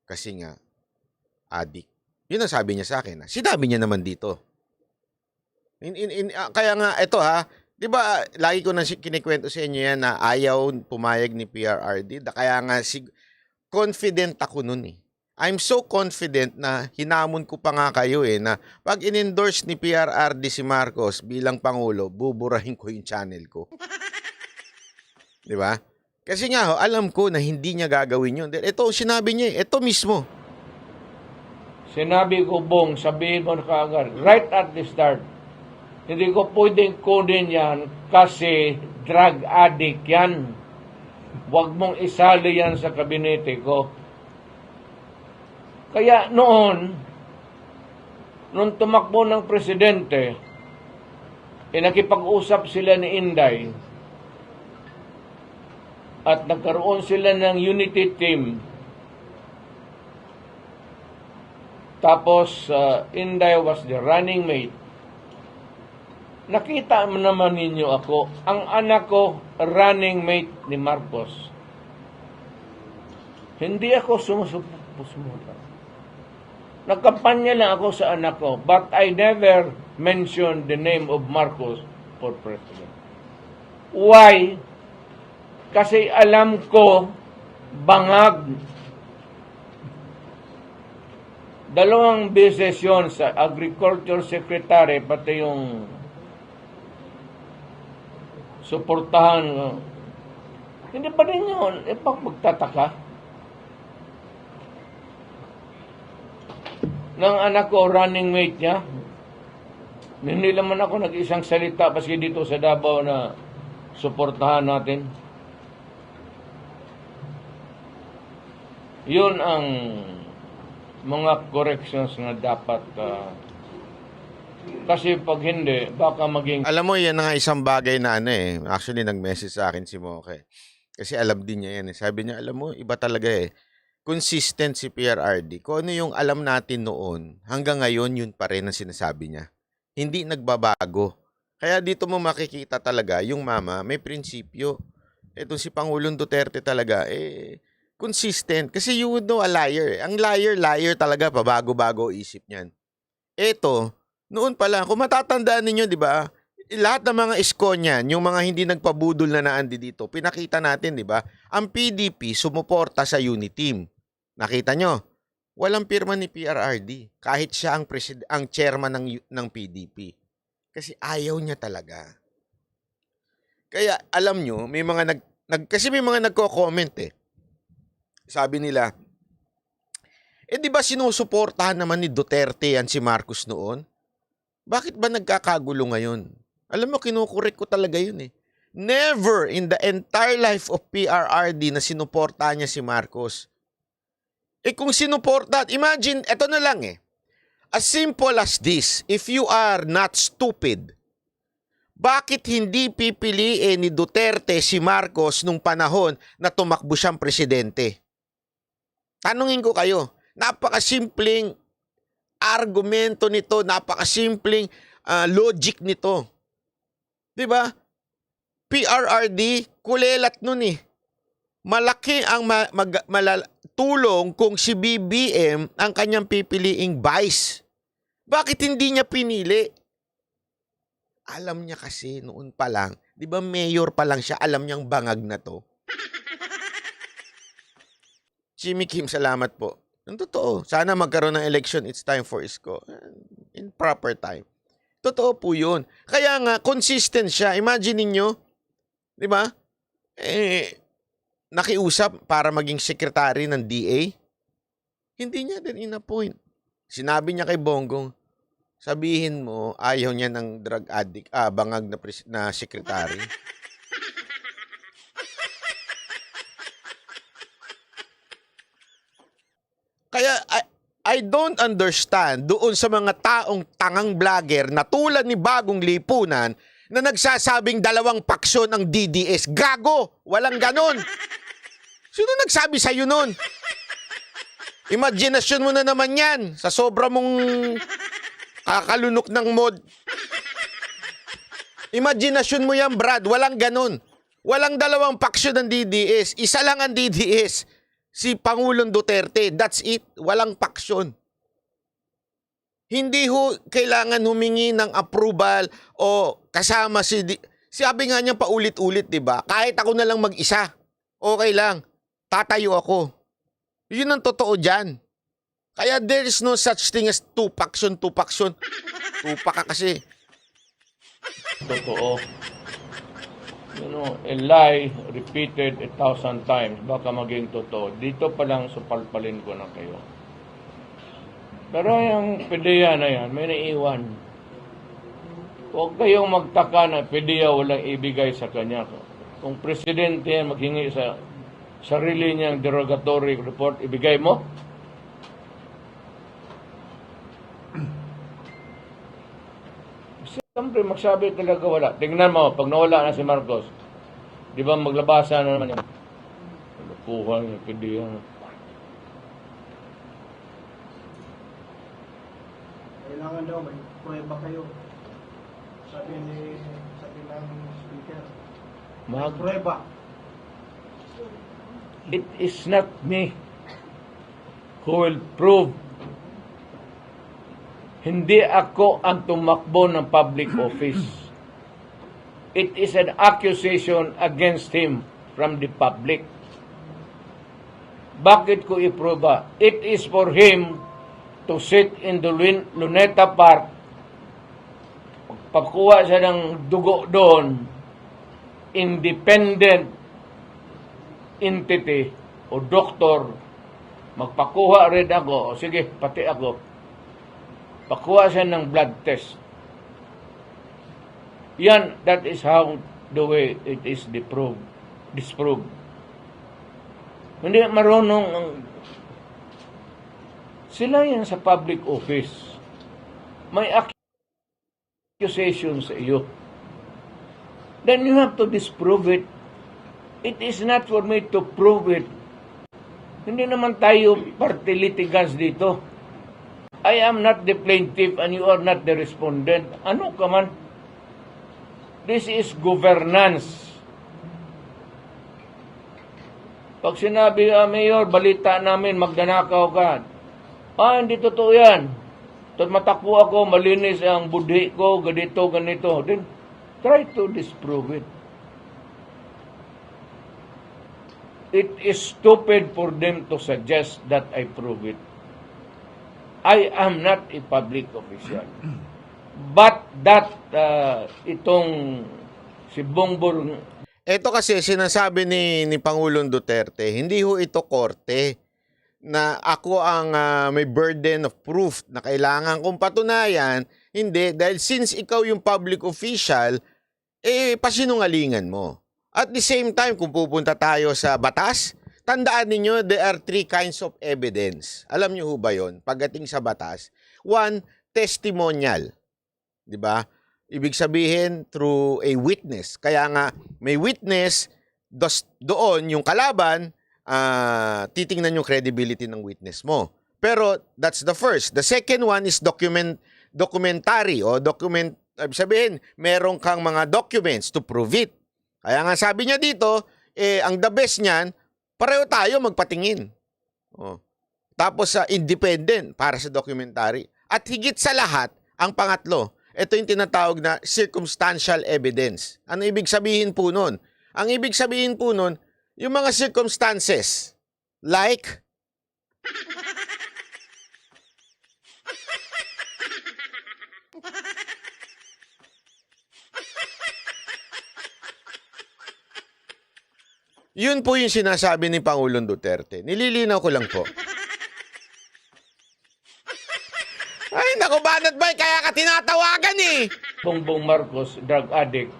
Kasi nga, adik. Yun ang sabi niya sa akin. Sinabi niya naman dito. Kaya nga, ito di ba, lagi ko na kinikwento sa inyo yan na ayaw pumayag ni PRRD. Kaya nga, confident ako nun I'm so confident na hinamon ko pa nga kayo na pag in-endorse ni PRRD si Marcos bilang Pangulo, buburahin ko yung channel ko. Di ba? Kasi nga, alam ko na hindi niya gagawin yun. Ito, sinabi niya, ito mismo. Sinabi ko, Bong, sabihin mo na kaagad, right at the start, hindi ko pwedeng kunin yan kasi drug addict yan. Huwag mong isali yan sa kabinete ko. Kaya noon, nung tumakbo ng presidente, nakipag-usap sila ni Inday at nagkaroon sila ng unity team. Tapos, Inday was the running mate. Nakita naman ninyo ako, ang anak ko, running mate ni Marcos. Hindi ako sumusuporta. Nagkampanya lang ako sa anak ko, but I never mentioned the name of Marcos for president. Why? Kasi alam ko, bangag. 2 beses yun sa Agriculture Secretary, pati yung suportahan. Hindi pa rin yun. Pag magtataka. Ng anak ko, running mate niya. Hindi naman ako nag-isang salita paski dito sa Davao na suportahan natin. Yun ang mga corrections na dapat kasi pag hindi, baka maging... Alam mo, yan nga isang bagay na actually, nag-message sa akin si Moke. Kasi alam din niya yan. Sabi niya, alam mo, iba talaga consistent si PRRD. Kung ano yung alam natin noon, hanggang ngayon, yun pa rin ang sinasabi niya. Hindi nagbabago. Kaya dito mo makikita talaga, yung mama, may prinsipyo. Ito si Pangulong Duterte talaga, consistent. Kasi you would know a liar. Ang liar talaga, pabago-bago isip niyan. Ito, noon pa lang, kung matatandaan ninyo, di ba? lahat ng mga isko niyan, yung mga hindi nagpabudol na naandi dito, pinakita natin, di ba? Ang PDP sumuporta sa Uniteam. Nakita nyo? Walang pirma ni PRRD. Kahit siya ang chairman ng PDP. Kasi ayaw niya talaga. Kaya alam nyo, may mga kasi may mga nagko-comment eh. Sabi nila, di ba sinusuportahan naman ni Duterte yan si Marcos noon? Bakit ba nagkakagulo ngayon? Alam mo, kinukurek ko talaga yun eh. Never in the entire life of PRRD na sinuportahan niya si Marcos. Kung sinuportahan, imagine, eto na lang eh. As simple as this, if you are not stupid, bakit hindi pipiliin ni Duterte si Marcos nung panahon na tumakbo siyang presidente? Tanungin ko kayo, napakasimpleng argumento nito, napakasimpleng logic nito. 'Di ba? PRRD, kulelat nun eh. Malaki ang tulong kung si BBM ang kanyang pipiliing vice. Bakit hindi niya pinili? Alam niya kasi noon pa lang, 'di ba mayor pa lang siya, alam niyang bangag na to. Jimmy Kim, salamat po. Ang totoo, sana magkaroon ng election, it's time for Isko. In proper time. Totoo po yun. Kaya nga, consistent siya. Imagine niyo, di ba? Nakiusap para maging secretary ng DA. Hindi niya din in-appoint. Sinabi niya kay Bonggong, sabihin mo, ayaw niya ng drug addict, bangag na secretary. Kaya I don't understand doon sa mga taong tangang vlogger na tulad ni Bagong Lipunan na nagsasabing 2 paksyon ang DDS. Gago! Walang ganon. Sino nagsabi sa'yo nun? Imagination mo na naman yan sa sobra mong kakalunok ng mod. Imagination mo yan, Brad. Walang ganon. Walang 2 paksyon ng DDS. Isa lang ang DDS. Si Pangulong Duterte, that's it. Walang paksyon. Hindi kailangan humingi ng approval o kasama sabi nga niya paulit-ulit, 'di ba? Kahit ako na lang mag-isa, okay lang. Tatayo ako. 'Yun ang totoo diyan. Kaya there is no such thing as 2 paksyon. Tupak ka kasi. Totoo. A lie repeated 1,000 times, baka maging totoo. Dito pa lang supalpalin ko na kayo. Pero yung PDEA na yan, may naiwan. Huwag kayong magtaka na PDEA walang ibigay sa kanya. Kung presidente yan maghingi sa sarili niyang derogatory report, ibigay mo? Siyempre, magsabi talaga wala. Tingnan mo, pag nawala na si Marcos, di ba maglabasa na naman yung lupuhan, yung PDEA. Kailangan daw, may prueba kayo. Sabi ng speaker. May prueba. It is not me who will prove. Hindi ako ang tumakbo ng public office. It is an accusation against him from the public. Bakit ko iproba? It is for him to sit in the Luneta Park, pagkuha siya ng dugo doon, independent entity o doktor, magpakuha rin ako, o sige, pati ako, pakuha siya ng blood test. Yan, that is how the way it is disproved. Hindi marunong sila yan sa public office. May accusation sa iyo. Then you have to disprove it. It is not for me to prove it. Hindi naman tayo party litigants dito. I am not the plaintiff and you are not the respondent. Ano ka man? This is governance. Pag sinabi, Mayor, balita namin, magdanakaw ka. Hindi totoo yan. Matakbo ako, malinis ang budhi ko, ganito. Then, try to disprove it. It is stupid for them to suggest that I prove it. I am not a public official. But that itong si Bongbong. Ito kasi sinasabi ni Pangulong Duterte, hindi ho ito korte na ako ang may burden of proof na kailangan kong patunayan. Hindi, dahil since ikaw yung public official, pasinungalingan mo. At the same time, kung pupunta tayo sa batas, tandaan ninyo, there are 3 kinds of evidence. Alam niyo ho ba yun? Pagdating sa batas, 1, testimonial. Diba? Ibig sabihin, through a witness. Kaya nga, may witness, doon yung kalaban, titingnan yung credibility ng witness mo. Pero, that's the first. The second one is documentary o document. Sabihin, meron kang mga documents to prove it. Kaya nga sabi niya dito, ang the best niyan, pareho tayo magpatingin. Tapos sa independent para sa documentary. At higit sa lahat, ang pangatlo, ito yung tinatawag na circumstantial evidence. Ano ibig sabihin po nun? Ang ibig sabihin po nun, yung mga circumstances, like, yun po yung sinasabi ni Pangulong Duterte. Nililinaw ko lang po. Ay, naku, Banat Bay, kaya ka tinatawagan eh. Bongbong Marcos, drug addict,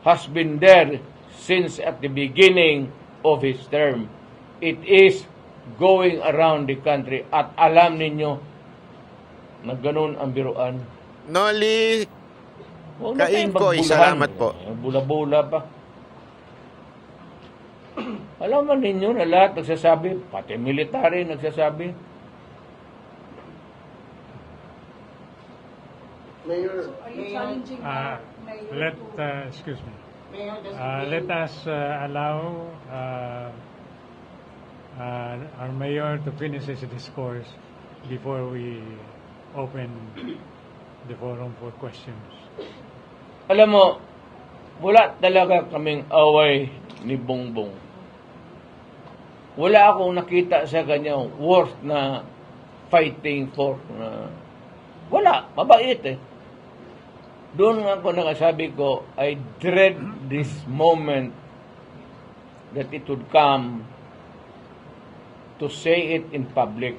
has been there since at the beginning of his term. It is going around the country at alam ninyo na ganun ang biruan. Noli, Huwag na Kain tayong ko, magbulahan. salamat po. Bula-bula pa. Alam mo ninyo na lahat nagsasabi, pati military nagsasabi. Mayor, Are you challenging Let excuse me. Let us allow our mayor to finish his discourse before we open the forum for questions. Alam mo, wala talaga kaming away ni Bongbong. Wala akong nakita sa kanya worth na fighting for. Wala, mabait eh. Doon nga ako nakasabi ko, I dread this moment that it would come to say it in public.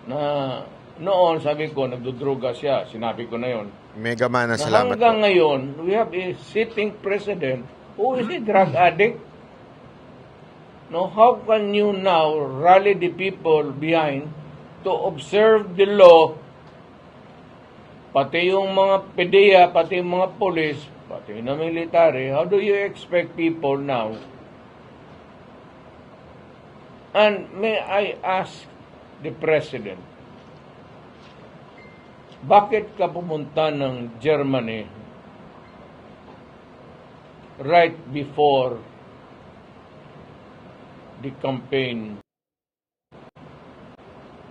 Na noon, sabi ko, nagdudruga siya. Sinabi ko na yon. Mega man, Na salamat hanggang po. ngayon, we have a sitting president who is a drug addict. No, how can you now rally the people behind to observe the law, pati yung mga PDEA, pati yung mga police, pati yung military? How do you expect people now? And may I ask the president, bakit ka pumunta ng Germany right before the campaign?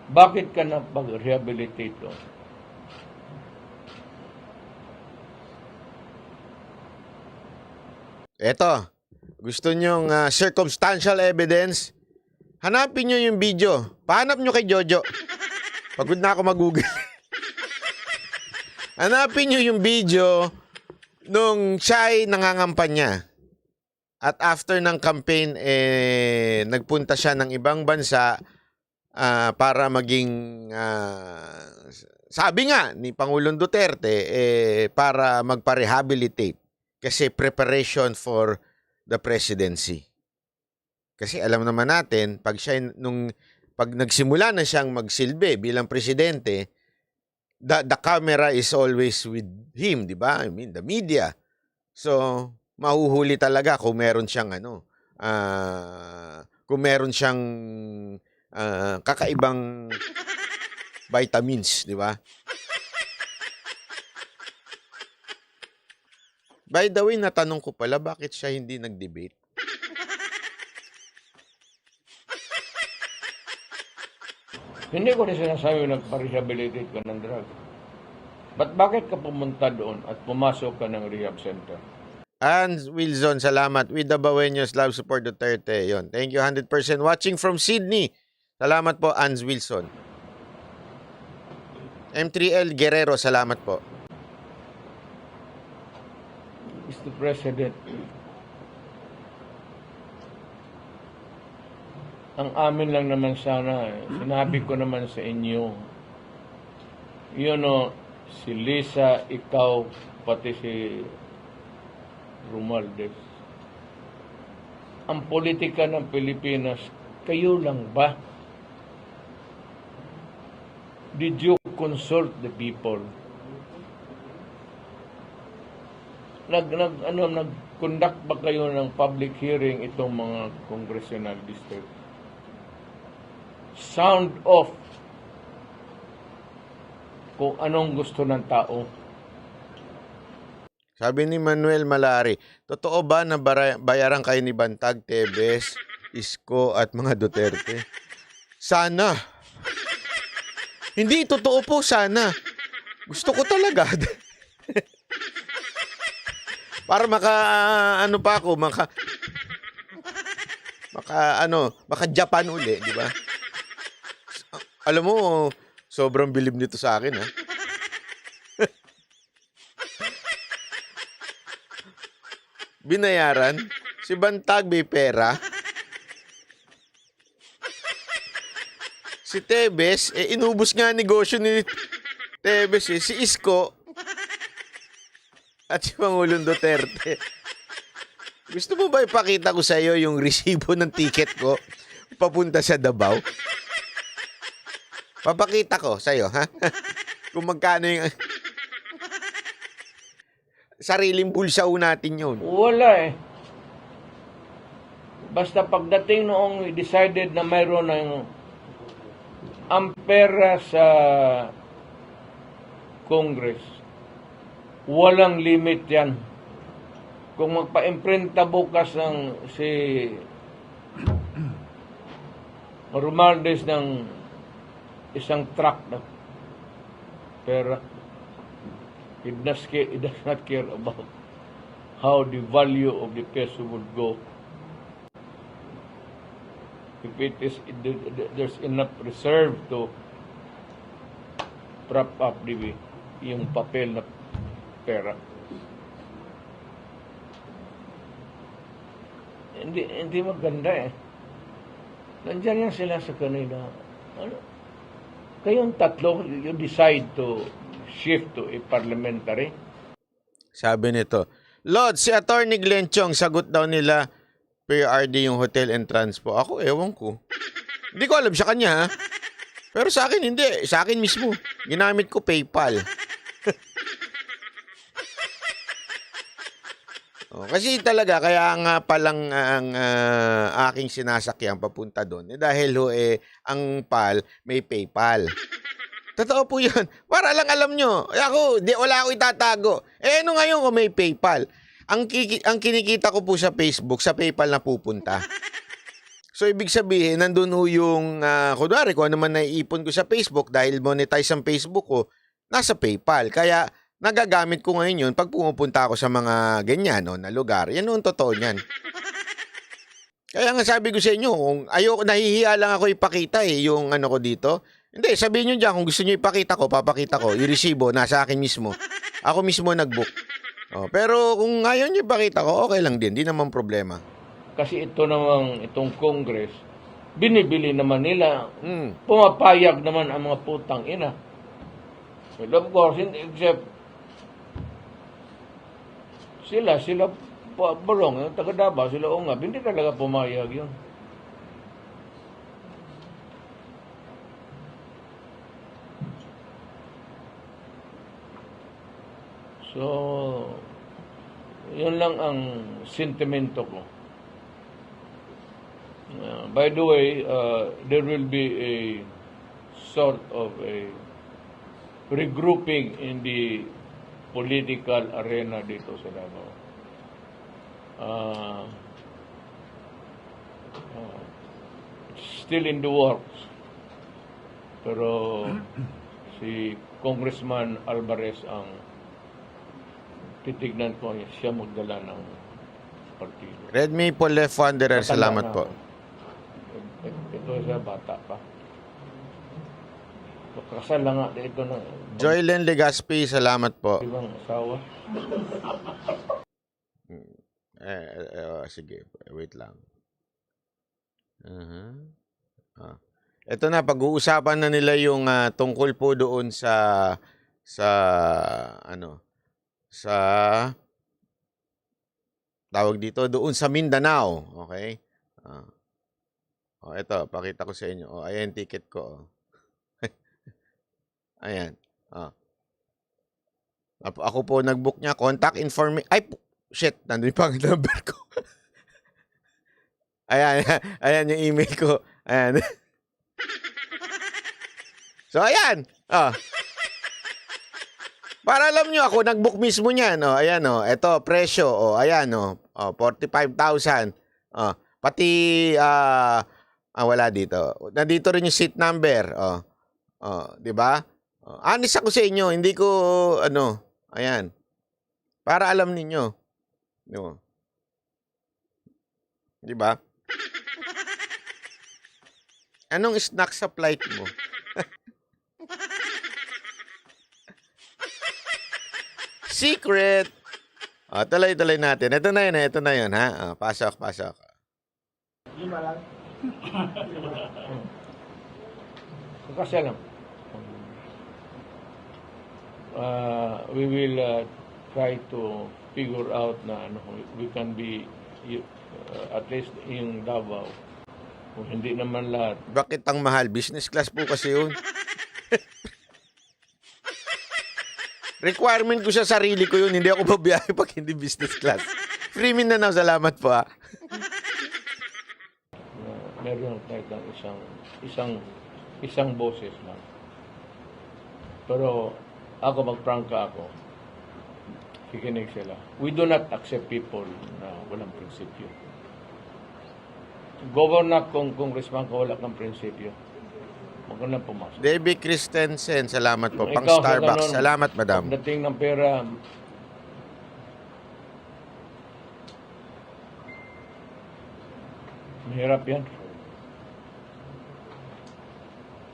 Bakit ka napag-rehabilitate doon? Eto, gusto nyong circumstantial evidence? Hanapin nyo yung video. Pahanap nyo kay Jojo. Pagod na ako mag-google. Hanapin nyo yung video nung siya'y nangangampanya. At after ng campaign, nagpunta siya ng ibang bansa para maging, sabi nga ni Pangulong Duterte, para magpa-rehabilitate. Kasi preparation for the presidency. Kasi alam naman natin, pag nagsimula na siyang magsilbi bilang presidente, the camera is always with him, di ba? I mean, the media. So, mahuhuli talaga kung meron siyang kung meron siyang kakaibang vitamins, di ba? By the way, natanong ko pala, bakit siya hindi nag-debate? Hindi ko rin sinasabi nagpa-rehabilitate ka ng drug. Ba't bakit ka pumunta doon at pumasok ka ng rehab center? Ans Wilson, salamat. With the Baweños, love support Duterte. Yon. Thank you 100% watching from Sydney. Salamat po, Ans Wilson. M3L Guerrero, salamat po. Mr. President, ang amin lang naman sana, sinabi ko naman sa inyo, si Lisa, ikaw, pati si Romualdez. Ang politika ng Pilipinas, kayo lang ba? Did you consult the people? Nag-conduct ba kayo ng public hearing itong mga congressional district? Sound off kung anong gusto ng tao. Sabi ni Manuel Malari, totoo ba na bayaran kayo ni Bantag, Tebes, Isko at mga Duterte? Sana. Hindi, totoo po, sana. Gusto ko talaga. Para maka Japan uli, di ba? Alam mo, sobrang bilib nito sa akin, ha? Binayaran? Si Bantag may pera? Si Tebes, inubos nga negosyo ni Tebes, Si Isko at si Pangulong Duterte. Gusto mo ba ipakita ko sa iyo yung resibo ng ticket ko papunta sa Davao? Papakita ko sa iyo, ha? Kung magkano yung sariling bulsa natin yun. Wala eh. Basta pagdating noong decided na mayroon ng ang pera sa Congress, walang limit yan. Kung magpa-imprinta bukas ng si Romualdez ng isang truck na pera, he does not care about how the value of the peso would go. If it is, there's enough reserve to prop up yung papel na pera. Hindi maganda eh. Nandiyan yan sila sa kanila. Kayong tatlo, you decide to shift to a parliamentary. Sabi nito, Lord, si Attorney Glenn Chong, sagot daw nila PRD yung hotel and transpo. Ako, ewan ko. Hindi ko alam sa kanya, ha? Pero sa akin, hindi. Sa akin mismo. Ginamit ko PayPal. Kasi talaga, kaya nga palang ang aking sinasakyan papunta doon. Dahil ang PAL may PayPal. Totoo po yun. Para lang alam nyo. Ako, wala ako itatago. Ano ngayon kung may PayPal? Ang kinikita ko po sa Facebook, sa PayPal na pupunta. So, ibig sabihin, nandun yung, kunwari, kung ano man naiipon ko sa Facebook dahil monetize ang Facebook ko, nasa PayPal. Kaya, nagagamit ko ngayon yun pag pumupunta ako sa mga ganyan na lugar. Yan ang totoo niyan. Kaya nga sabi ko sa inyo, kung nahihiya lang ako ipakita yung ano ko dito. Hindi, sabihin nyo dyan, kung gusto nyo ipakita ko, papakita ko. Yung resibo, nasa akin mismo. Ako mismo nag-book. Pero kung ayaw nyo ipakita ko, okay lang din. Di naman problema. Kasi itong Congress, binibili naman nila. Pumapayag naman ang mga putang ina. Well, of course, except sila barong, yung taga Davao, sila ungab, hindi talaga pumayag yun. So, yun lang ang sentimento ko. By the way, there will be a sort of a regrouping in the political arena dito sa Davao. Still in the works. Pero si Congressman Alvarez ang titignan ko siya magdala ng partido. Red Maple Left Wanderer, Matanda salamat na po. ako. Ito siya, bata pa. Kasal lang nga ito na Joylen Legaspi, salamat po. ibang asawa. Sige, wait lang. Ito na, pag-uusapan na nila yung tungkol po doon sa tawag dito, doon sa Mindanao. Okay? Ito, pakita ko sa inyo. Ayan, ticket ko. Ayan. Ako po nag-book niya. Contact information. Ay, shit. Nandun pa ang number ko. Ayan. Ayan yung email ko. Ayan. So, ayan. Para alam nyo, ako nag-book mismo niyan. Ayan, ito, presyo. Ayan, 45,000. Pati, wala dito. Nandito rin yung seat number. Di ba? Honest ako sa inyo, hindi ko, ayan. Para alam ninyo. No. Di ba? Anong snack sa flight mo? Secret! Tuloy-tuloy natin. Ito na yun, ha? Pasok. Lima lang. Kasi lang. We will try to figure out na we can be at least yung Davao. Kung hindi naman lahat. Bakit ang mahal? Business class po kasi yun. Requirement ko sa sarili ko yun. Hindi ako babiyahe pag hindi business class. Free Mindanao, salamat po ha. Meron tayong isang boses lang. Pero ako, magprangka ako. Kikinig sila. We do not accept people na walang prinsipyo. Governor kung congressman ka wala kang prinsipyo. Huwag ka nang pumasok. Debbie Christensen, salamat po. Pang Ikaw, sa Starbucks, ganun, salamat madam. Pagdating ng pera, mahirap yan.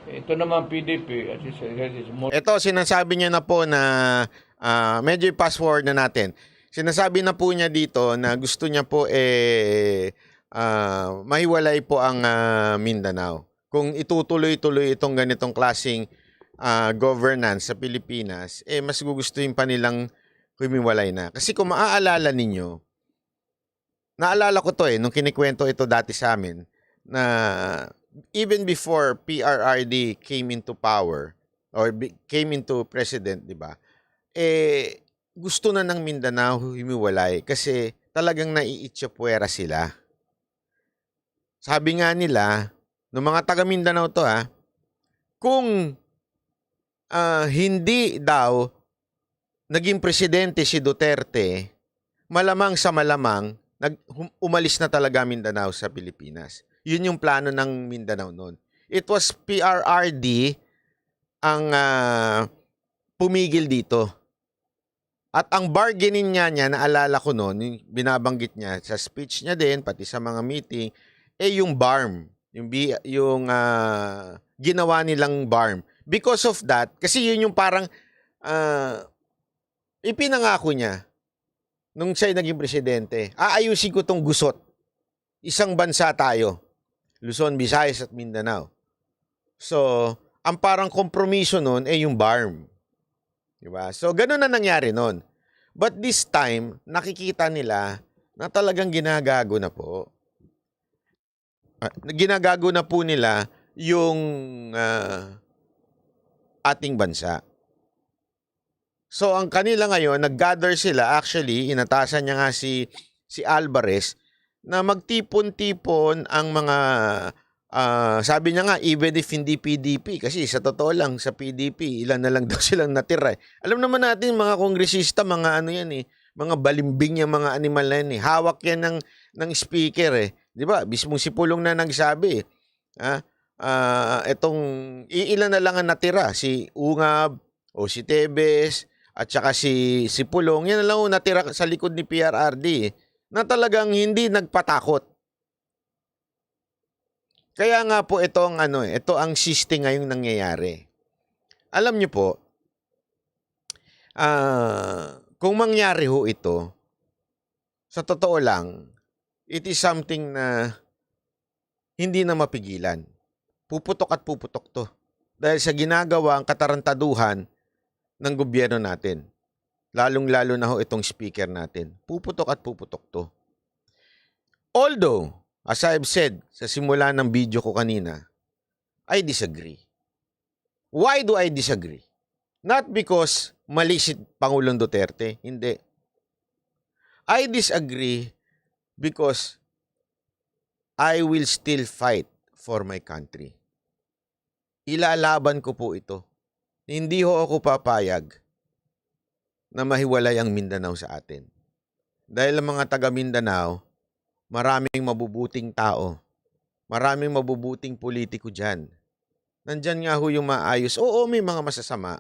Ito naman PDP, as is more Ito, sinasabi niya na po na medyo i-pass forward na natin. Sinasabi na po niya dito na gusto niya po mahiwalay po ang Mindanao. Kung itutuloy-tuloy itong ganitong klaseng governance sa Pilipinas, mas gugustuhin pa nilang humiwalay na. Kasi kung maaalala ninyo, naalala ko to nung kinikwento ito dati sa amin, na even before PRRD came into power, or came into president, di ba? Gusto na ng Mindanao humiwalay kasi talagang naiitsapuera sila. Sabi nga nila, ng mga taga Mindanao to kung hindi daw naging presidente si Duterte, malamang sa malamang, umalis na talaga Mindanao sa Pilipinas. Yun yung plano ng Mindanao noon. It was PRRD ang pumigil dito. At ang bargaining niya, naalala ko noon, binabanggit niya sa speech niya din, pati sa mga meeting, yung BARM. Yung ginawa nilang BARM. Because of that, kasi yun yung parang ipinangako niya nung siya'y naging presidente. Aayusin ko tong gusot. Isang bansa tayo. Luzon, Visayas at Mindanao. So, ang parang kompromiso nun yung BARM. Diba? So, ganun na nangyari nun. But this time, nakikita nila na talagang ginagago na po. Ginagago na po nila yung ating bansa. So, ang kanila ngayon, nag-gather sila. Actually, inatasan niya nga si Alvarez na magtipon-tipon ang mga, sabi niya nga, even if hindi PDP, kasi sa totoo lang, sa PDP, ilan na lang daw silang natira. Alam naman natin, mga kongresista, mga mga balimbing yung mga animal na yan. Hawak yan ng speaker. Di ba? Mismo si Pulong na nagsabi. itong iilan na lang ang natira, si Ungab o si Tebes at saka si Pulong, yan na lang ang natira sa likod ni PRRD na talagang hindi nagpatakot. Kaya nga po ito ang siste ngayong nangyayari. Alam niyo po, kung mangyari ho ito, sa totoo lang, it is something na hindi na mapigilan. Puputok at puputok to. Dahil sa ginagawang katarantaduhan ng gobyerno natin. Lalong-lalo na ho itong speaker natin. Puputok at puputok to. Although, as I've said sa simula ng video ko kanina, I disagree. Why do I disagree? Not because mali si Pangulong Duterte. Hindi. I disagree because I will still fight for my country. Ilalaban ko po ito. Hindi ho ako papayag na mahiwalay ang Mindanao sa atin. Dahil ang mga taga Mindanao, maraming mabubuting tao. Maraming mabubuting politiko dyan. Nandyan nga ho yung maayos. Oo, may mga masasama.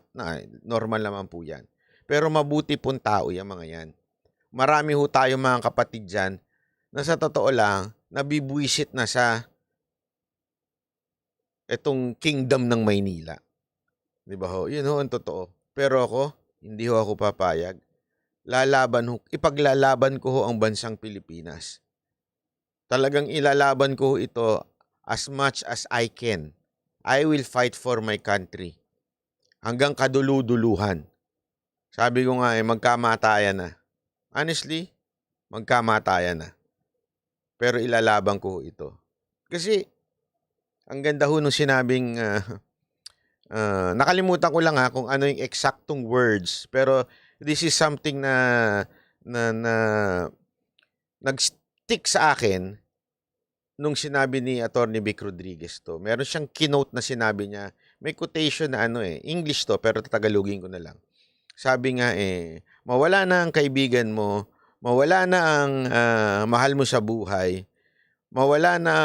Normal naman po yan. Pero mabuti pong tao yung mga yan. Marami ho tayo mga kapatid dyan na sa totoo lang, nabibwisit na sa itong kingdom ng Maynila. Di ba ho? Yun ho ang totoo. Pero ako, hindi ho ako papayag. Ipaglalaban ko ho ang bansang Pilipinas. Talagang ilalaban ko ho ito as much as I can. I will fight for my country. Hanggang kaduluduluhan. Sabi ko nga magkamatayan na. Honestly, magkamatayan na. Pero ilalaban ko ho ito. Kasi, ang ganda ho nung sinabing, nakalimutan ko lang kung ano yung eksaktong words. Pero this is something na nag-stick sa akin nung sinabi ni Atty. Vic Rodriguez to. Meron siyang keynote na sinabi niya. May quotation na English to, pero tatagalogin ko na lang. Sabi nga mawala na ang kaibigan mo, mawala na ang mahal mo sa buhay, mawala na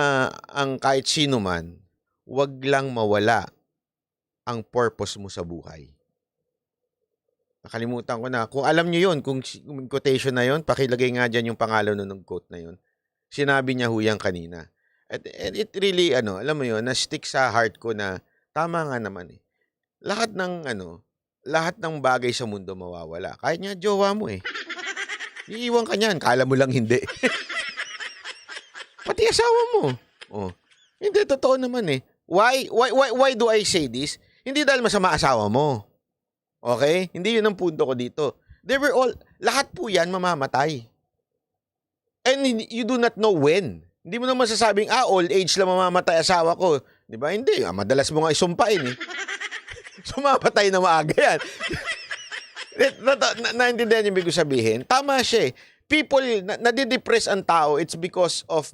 ang kahit sino man, wag lang mawala ang purpose mo sa buhay. Nakalimutan ko na. Kung alam niyo yun, kung quotation na yun, pakilagay nga dyan yung pangalan ng quote na yun. Sinabi niya huyang kanina. At it really, alam mo yun, na-stick sa heart ko na tama nga naman Lahat ng bagay sa mundo mawawala. Kahit nga jowa mo iiwan ka niyan. Kala mo lang hindi. Pati asawa mo. Oh. Hindi, totoo naman Why do I say this? Hindi dahil masama asawa mo. Okay? Hindi yun ang punto ko dito. Lahat po yan mamamatay. And you do not know when. Hindi mo naman masasabing, old age lang mamamatay asawa ko. Di ba? Hindi. Madalas mo nga isumpain Sumamatay na maaga yan. Naintindihan niyo ibig sabihin? Tama siya People, nadidepress ang tao, it's because of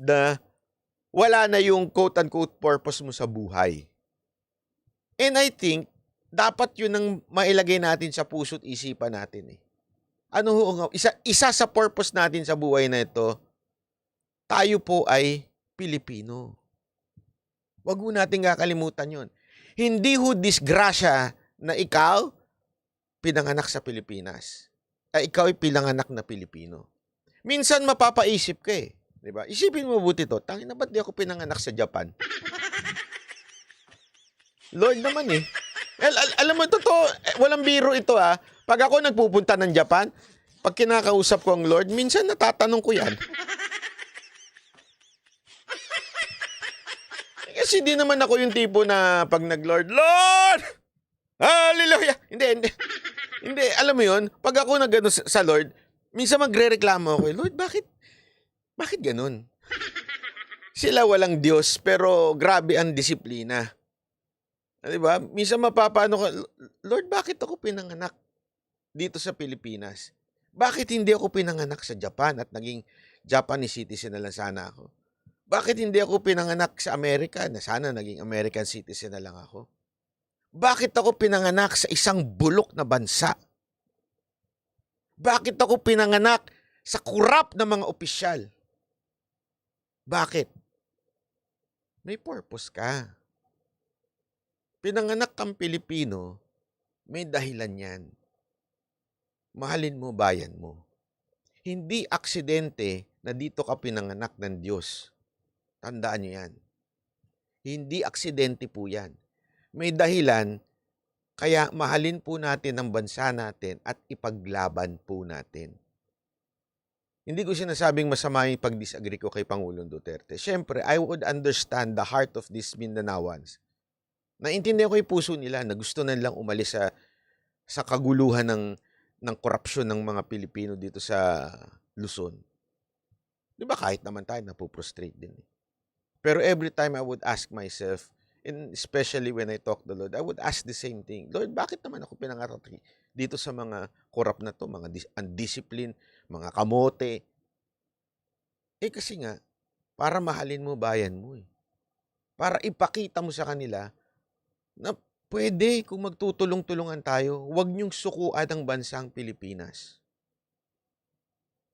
wala na yung quote-unquote purpose mo sa buhay. And I think, dapat yun ang mailagay natin sa puso't isipan natin Isa sa purpose natin sa buhay na ito, tayo po ay Pilipino. Wag mo natin kakalimutan yun. Hindi ho disgrasya na ikaw pinanganak sa Pilipinas. Ikaw ay pinanganak na Pilipino. Minsan mapapaisip ka di ba? Isipin mo mabuti to. Tangina, ba't di ako pinanganak sa Japan? Lord naman alam mo, totoo, walang biro ito Pag ako nagpupunta ng Japan, pag kinakausap ko ang Lord, minsan natatanong ko yan. Kasi di naman ako yung tipo na pag nag-Lord, Lord! Hallelujah! Hindi, alam mo yun, pag ako nag sa Lord, minsan magre-reklamo ako, Lord, bakit ganun? Sila walang Diyos, pero grabe ang disiplina. Diba? Minsan mapapano ka, Lord, bakit ako pinanganak dito sa Pilipinas? Bakit hindi ako pinanganak sa Japan at naging Japanese citizen na lang sana ako? Bakit hindi ako pinanganak sa Amerika na sana naging American citizen na lang ako? Bakit ako pinanganak sa isang bulok na bansa? Bakit ako pinanganak sa kurap na mga opisyal? Bakit? May purpose ka. Pinanganak kang Pilipino, may dahilan yan. Mahalin mo bayan mo. Hindi aksidente na dito ka pinanganak ng Diyos. Tandaan nyo yan. Hindi aksidente po yan. May dahilan, kaya mahalin po natin ang bansa natin at ipaglaban po natin. Hindi ko sinasabing masama yung pag-disagree ko kay Pangulong Duterte. Siyempre, I would understand the heart of these Mindanaoans. Naintindihan ko yung puso nila na gusto na nilang umalis sa kaguluhan ng korupsyon ng mga Pilipino dito sa Luzon. Di ba kahit naman tayo napuprostrate din. Pero every time I would ask myself, and especially when I talk to the Lord, I would ask the same thing. Lord, bakit naman ako pinanganak dito sa mga korap na to, mga undisciplined, mga kamote? Kasi nga, para mahalin mo bayan mo eh. Para ipakita mo sa kanila na pwede kung magtutulong-tulungan tayo, huwag niyong sukuan ang bansang Pilipinas.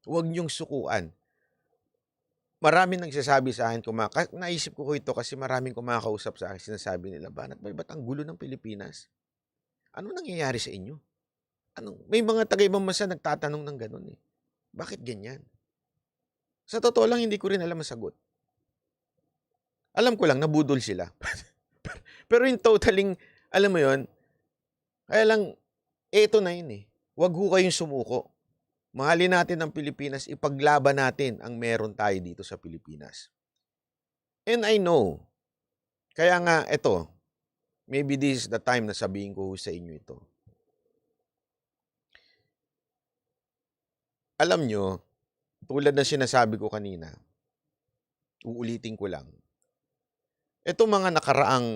Huwag niyong sukuan. Maraming nagsasabi sa akin, naisip ko ito kasi maraming kumakausap sa akin, sinasabi nila, ba't ang gulo ng Pilipinas? Ano nangyayari sa inyo? May mga taga-ibang bansa nagtatanong ng ganun eh. Bakit ganyan? Sa totoo lang, hindi ko rin alam ang sagot. Alam ko lang, nabudol sila. Pero yung totaling, alam mo yon, kaya lang, eto na yun eh. Huwag ho kayong sumuko. Mahalin natin ang Pilipinas, ipaglaban natin ang meron tayo dito sa Pilipinas. And I know, kaya nga, eto, maybe this is the time na sabihin ko sa inyo ito. Alam nyo, tulad na sinasabi ko kanina, uulitin ko lang. Ito mga nakaraang,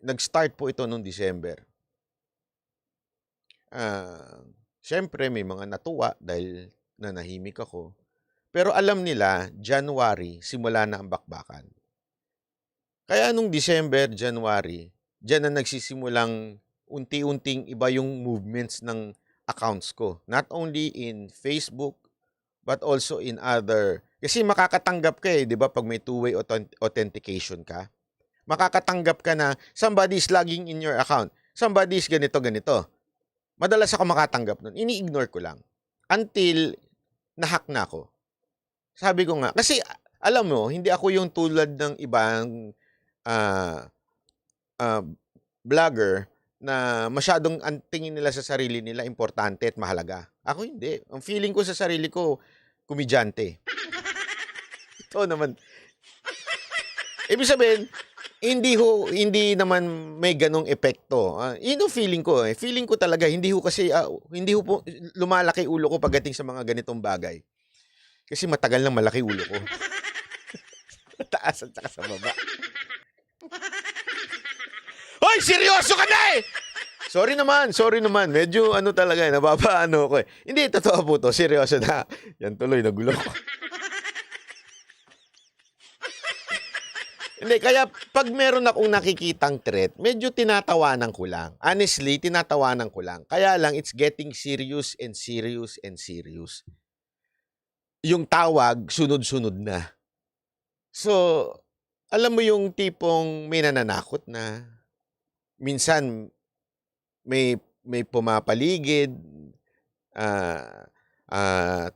nag-start po ito noong December. Siyempre, may mga natuwa dahil nanahimik ako. Pero alam nila, January, simula na ang bakbakan. Kaya nung December, January, dyan na nagsisimulang unti-unting iba yung movements ng accounts ko. Not only in Facebook, but also in other. Kasi makakatanggap ka di ba, pag may two-way authentication ka. Makakatanggap ka na somebody is logging in your account. Somebody is ganito, ganito. Madalas ako makatanggap nun. Ini-ignore ko lang. Until nahack na ako. Sabi ko nga, kasi alam mo, hindi ako yung tulad ng ibang vlogger na masyadong ang tingin nila sa sarili nila importante at mahalaga. Ako hindi. Ang feeling ko sa sarili ko, komedyante. Ito naman. Ibig sabihin, hindi naman may ganong epekto. Yun yung feeling ko. Feeling ko talaga, hindi ho po lumalaki ulo ko pagdating sa mga ganitong bagay. Kasi matagal nang malaki ulo ko. Taas at saka sa baba. Hoy, seryoso ka na eh! Sorry naman. Medyo talaga, napapaano ko eh. Hindi, totoo po to. Seryoso na. Yan tuloy, nagulo ko. Hindi, kaya pag meron akong nakikitang threat, medyo tinatawanan ko lang. Honestly, tinatawanan ko lang. Kaya lang, it's getting serious and serious and serious. Yung tawag, sunod-sunod na. So, alam mo yung tipong may nananakot na. Minsan, may pumapaligid,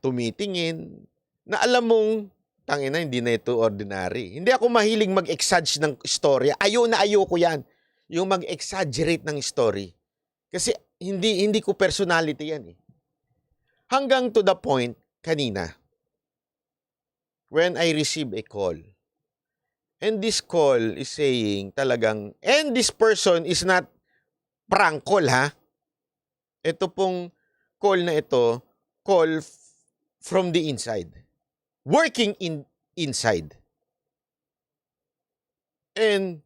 tumitingin, na alam mong, tangina, hindi na ito ordinary. Hindi ako mahilig mag-exaggerate ng story. Ayaw ko yan. Yung mag-exaggerate ng story. Kasi hindi ko personality yan eh. Hanggang to the point, kanina, when I receive a call, and this call is saying talagang, and this person is not prank call ha. Ito pong call na ito, call from the inside. Working inside. And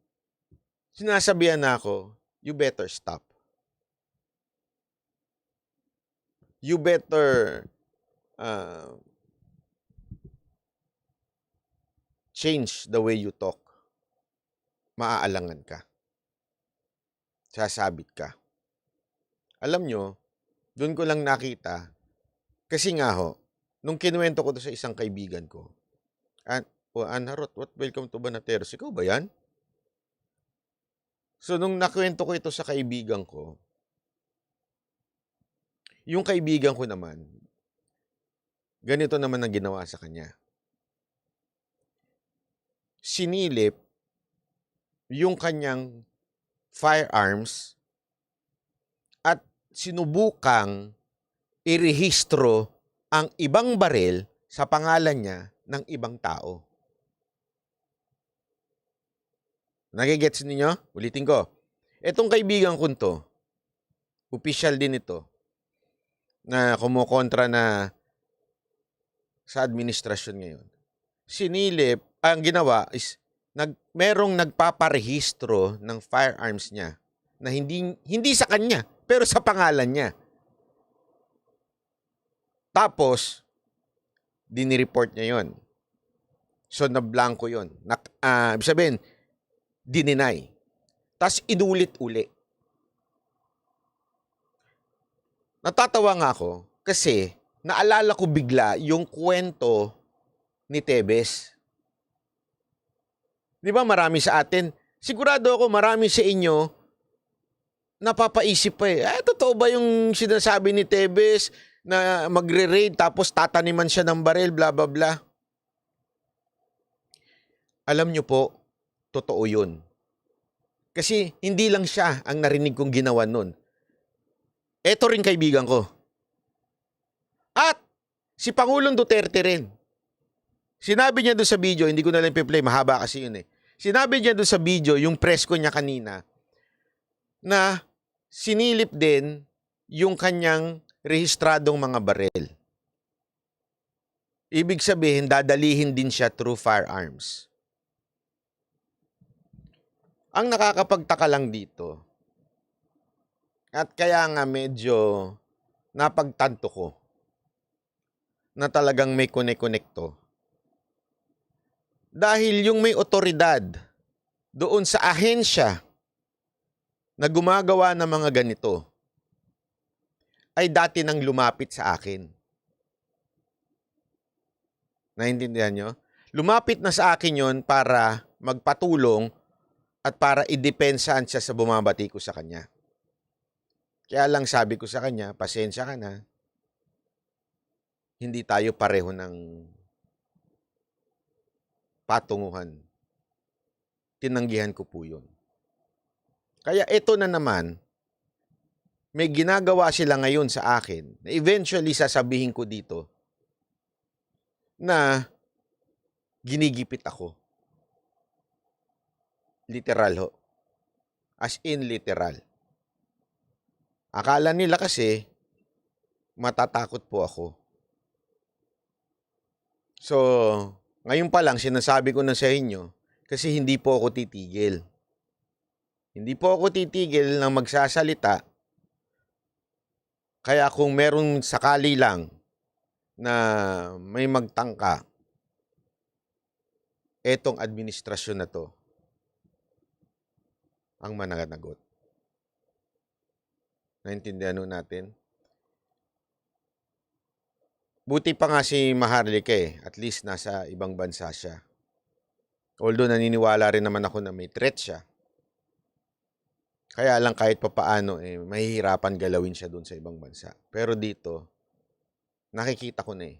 sinasabihan na ako, you better stop. You better change the way you talk. Maaalangan ka. Sasabit ka. Alam nyo, doon ko lang nakita, kasi nga ho, nung kinuwento ko to sa isang kaibigan ko, Anharot, welcome to Banateros. Ikaw ba yan? So, nung nakwento ko ito sa kaibigan ko, yung kaibigan ko naman, ganito naman ang ginawa sa kanya. Sinilip yung kanyang firearms at sinubukang irehistro ang ibang baril sa pangalan niya ng ibang tao. Nagigets ninyo? Ulitin ko. Etong kaibigan ko to, official din ito, na kumukontra na sa administrasyon ngayon. Sinilip, ang ginawa is, merong nagpaparehistro ng firearms niya na hindi sa kanya, pero sa pangalan niya. Tapos, dinireport niya yon. So, na-blanco yun. Ibig sabihin, dininay. Tapos, inulit-uli. Natatawa nga ako kasi naalala ko bigla yung kwento ni Tebes. Di ba marami sa atin, sigurado ako marami sa inyo napapaisip pa totoo ba yung sinasabi ni Tebes na magre-raid tapos tataniman siya ng baril, bla bla bla. Alam nyo po, totoo yun. Kasi hindi lang siya ang narinig kong ginawa nun. Eto rin kaibigan ko. At si Pangulong Duterte rin. Sinabi niya doon sa video, hindi ko na lang i-play, mahaba kasi yun eh. Sinabi niya doon sa video, yung press ko niya kanina, na sinilip din yung kanyang rehistradong mga baril. Ibig sabihin, dadalihin din siya through firearms. Ang nakakapagtaka lang dito, at kaya nga medyo napagtanto ko, na talagang may connect-connecto. Dahil yung may otoridad doon sa ahensya na gumagawa ng mga ganito ay dati nang lumapit sa akin. Naintindihan nyo? Lumapit na sa akin yon para magpatulong at para idepensaan siya sa bumabati ko sa kanya. Kaya lang sabi ko sa kanya, pasensya ka na. Hindi tayo pareho ng patunguhan. Tinanggihan ko po yun. Kaya ito na naman, may ginagawa sila ngayon sa akin na eventually sasabihin ko dito na ginigipit ako. Literal ho. As in literal. Akala nila kasi matatakot po ako. So, ngayon pa lang sinasabi ko na sa inyo kasi hindi po ako titigil. Hindi po ako titigil ng magsasalita. Kaya kung meron sakali lang na may magtangka, etong administrasyon na to ang mananagot. Naintindihan nun natin? Buti pa nga si Maharlika at least nasa ibang bansa siya. Although naniniwala rin naman ako na may threat siya. Kaya lang kahit papaano mahihirapan galawin siya doon sa ibang bansa. Pero dito, nakikita ko na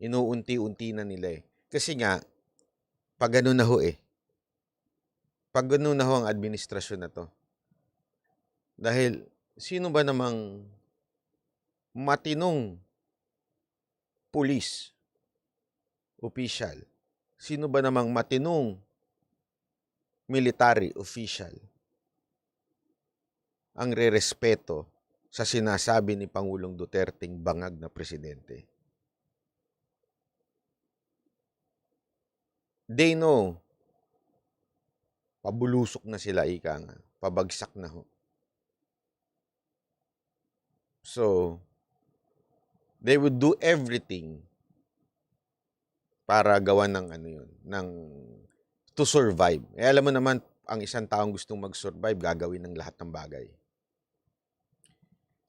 inuunti-unti na nila Kasi nga, pag ganun na ho Pag ganun na ho ang administrasyon na to. Dahil, sino ba namang matinong pulis, official? Sino ba namang matinong military official ang rerespeto sa sinasabi ni Pangulong Duterteng bangag na presidente? They know, pabulusok na sila, ika nga. Pabagsak na ho. So, they would do everything para gawa ng to survive. Alam mo naman, ang isang taong gustong mag-survive, gagawin ng lahat ng bagay.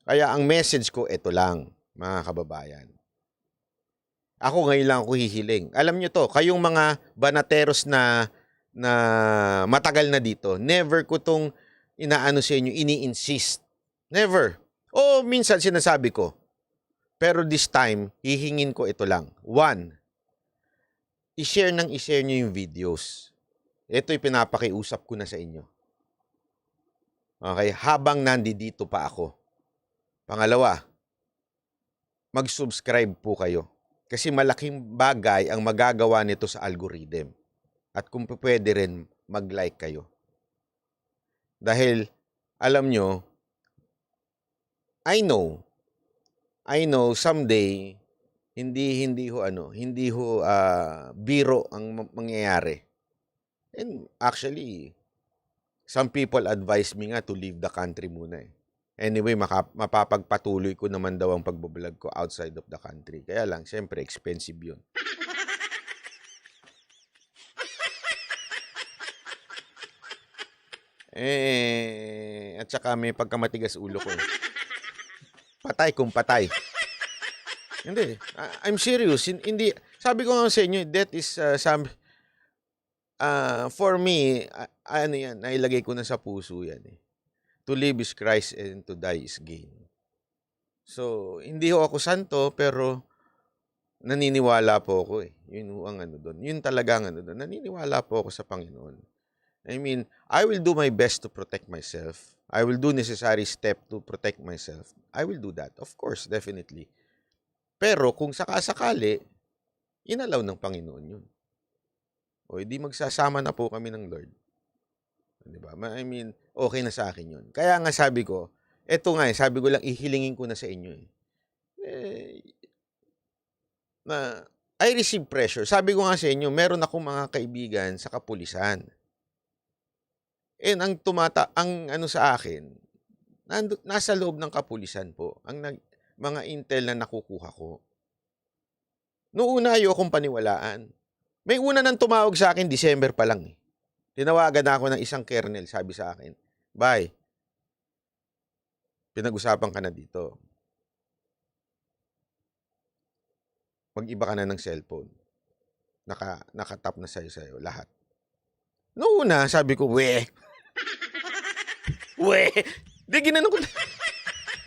Kaya ang message ko, ito lang, mga kababayan. Ako ngayon lang ako hihiling. Alam nyo to, kayong mga banateros na matagal na dito, never ko tong inaano sa inyo, ini-insist. Never. O minsan sinasabi ko, pero this time, hihingin ko ito lang. 1, i-share nyo yung videos. Ito'y pinapakiusap ko na sa inyo. Okay? Habang nandito pa ako. Pangalawa, mag-subscribe po kayo. Kasi malaking bagay ang magagawa nito sa algorithm. At kung pwede rin, mag-like kayo. Dahil, alam nyo, I know someday hindi ho biro ang mangyayari. And actually, some people advise me nga to leave the country muna eh. Anyway, mapapagpatuloy ko naman daw ang pagbablog ko outside of the country. Kaya lang, syempre, expensive yun. At saka may pagkamatigas ulo ko. Patay kung patay. Hindi. I'm serious. Hindi. Sabi ko nga sa inyo, that is for me, ano yan, nailagay ko na sa puso yan eh. To live is Christ and to die is gain. So, hindi ho ako santo, pero naniniwala po ako eh. Yun ho ang ano doon. Yun talaga ang ano doon. Naniniwala po ako sa Panginoon. I mean, I will do my best to protect myself. I will do necessary step to protect myself. I will do that. Of course, definitely. Pero kung sakasakali, inalaw ng Panginoon yun. O hindi magsasama na po kami ng Lord. Diba? I mean, okay na sa akin yun. Kaya nga sabi ko, eto nga sabi ko lang, ihilingin ko na sa inyo na I receive pressure. Sabi ko nga sa inyo, meron akong mga kaibigan sa kapulisan. And ang ano sa akin, nasa loob ng kapulisan po, mga intel na nakukuha ko. Noong una ayokong paniwalaan. May una nang tumawag sa akin, December pa lang eh. Tinawagan ako ng isang kernel, sabi sa akin, "Bye, pinag-usapan ka na dito. Mag-iba ka na ng cellphone. Nakatap na sa'yo lahat." Noong una, sabi ko, we, di ginanong ko.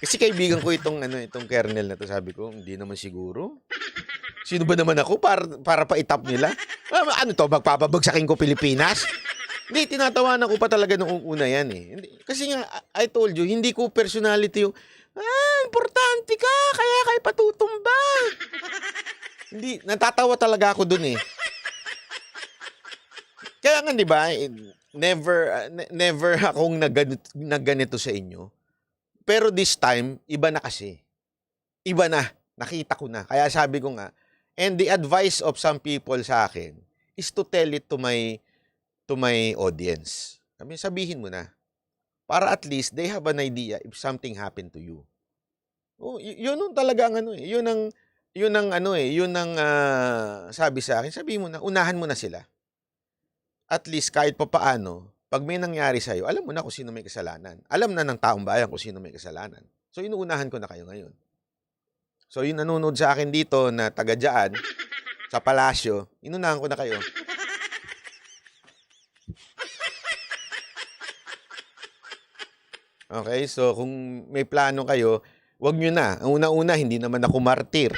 Kasi kaibigan ko itong kernel na to, sabi ko, hindi naman siguro. Sino ba naman ako para pa-itap nila? Ano to, magpapabagsakin ko Pilipinas? Hindi, tinatawanan ko pa talaga noong una yan eh. Kasi nga, I told you, hindi ko personality yung, importante ka, kaya kayo patutumba. Hindi, natatawa talaga ako dun eh. Kaya nga, di ba, never akong nagganito sa inyo. Pero this time, iba na kasi. Iba na. Nakita ko na. Kaya sabi ko nga, and the advice of some people sa akin is to tell it to my audience. Sabihin mo na. Para at least they have an idea if something happened to you. Oh, yun ang talaga ang ano eh. Yun ang sabi sa akin. Sabihin mo na, unahan mo na sila. At least kahit pa paano, pag may nangyari sa'yo, alam mo na kung sino may kasalanan. Alam na ng taong bayan kung sino may kasalanan. So, inuunahan ko na kayo ngayon. So, yung nanonood sa akin dito na taga dyan, sa palasyo, inuunahan ko na kayo. Okay? So, kung may plano kayo, wag nyo na. Ang una-una, hindi naman ako martir.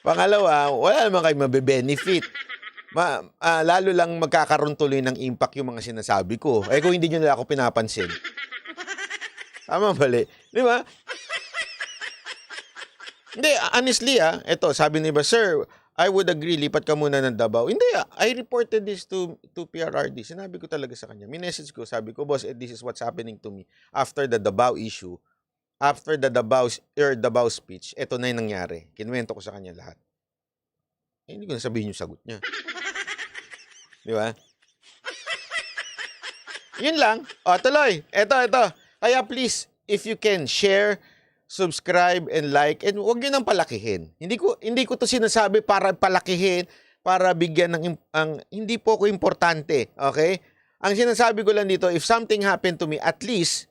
Pangalawa, wala naman kayo mabe-benefit. Lalo lang magkakaroon tuloy ng impact yung mga sinasabi ko. Kung hindi nyo nila ako pinapansin. Tama mali. Di ba? Hindi, honestly eto, sabi ni ba, "Sir, I would agree, lipat ka muna ng Davao." Hindi, I reported this to PRRD. Sinabi ko talaga sa kanya. Minessage ko, sabi ko, "Boss, this is what's happening to me after the Davao issue. After the Davao speech, eto na yung nangyari." Kinuwento ko sa kanya lahat. Hindi ko nasabihin yung sagot niya. Di ba? Yun lang. O, tuloy. Ito. Kaya please, if you can, share, subscribe, and like, and huwag nyo nang palakihin. Hindi ko to sinasabi para palakihin, para bigyan ng, hindi po ko importante. Okay? Ang sinasabi ko lang dito, if something happened to me, at least,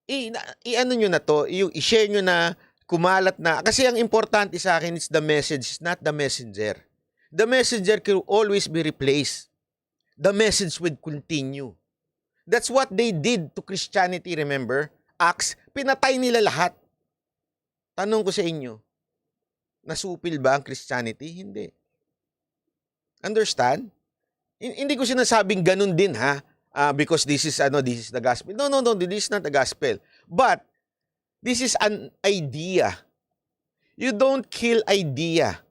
i-ano nyo na to, i-share nyo na, kumalat na. Kasi ang importante sa akin is the message, not the messenger. The messenger can always be replaced. the message would continue. That's what they did to Christianity, remember? Acts, pinatay nila lahat. Tanong ko sa inyo, nasupil ba ang Christianity? Hindi. Understand? Hindi ko sinasabing ganun din ha, because this is the gospel. No, this is not the gospel. But this is an idea. You don't kill idea.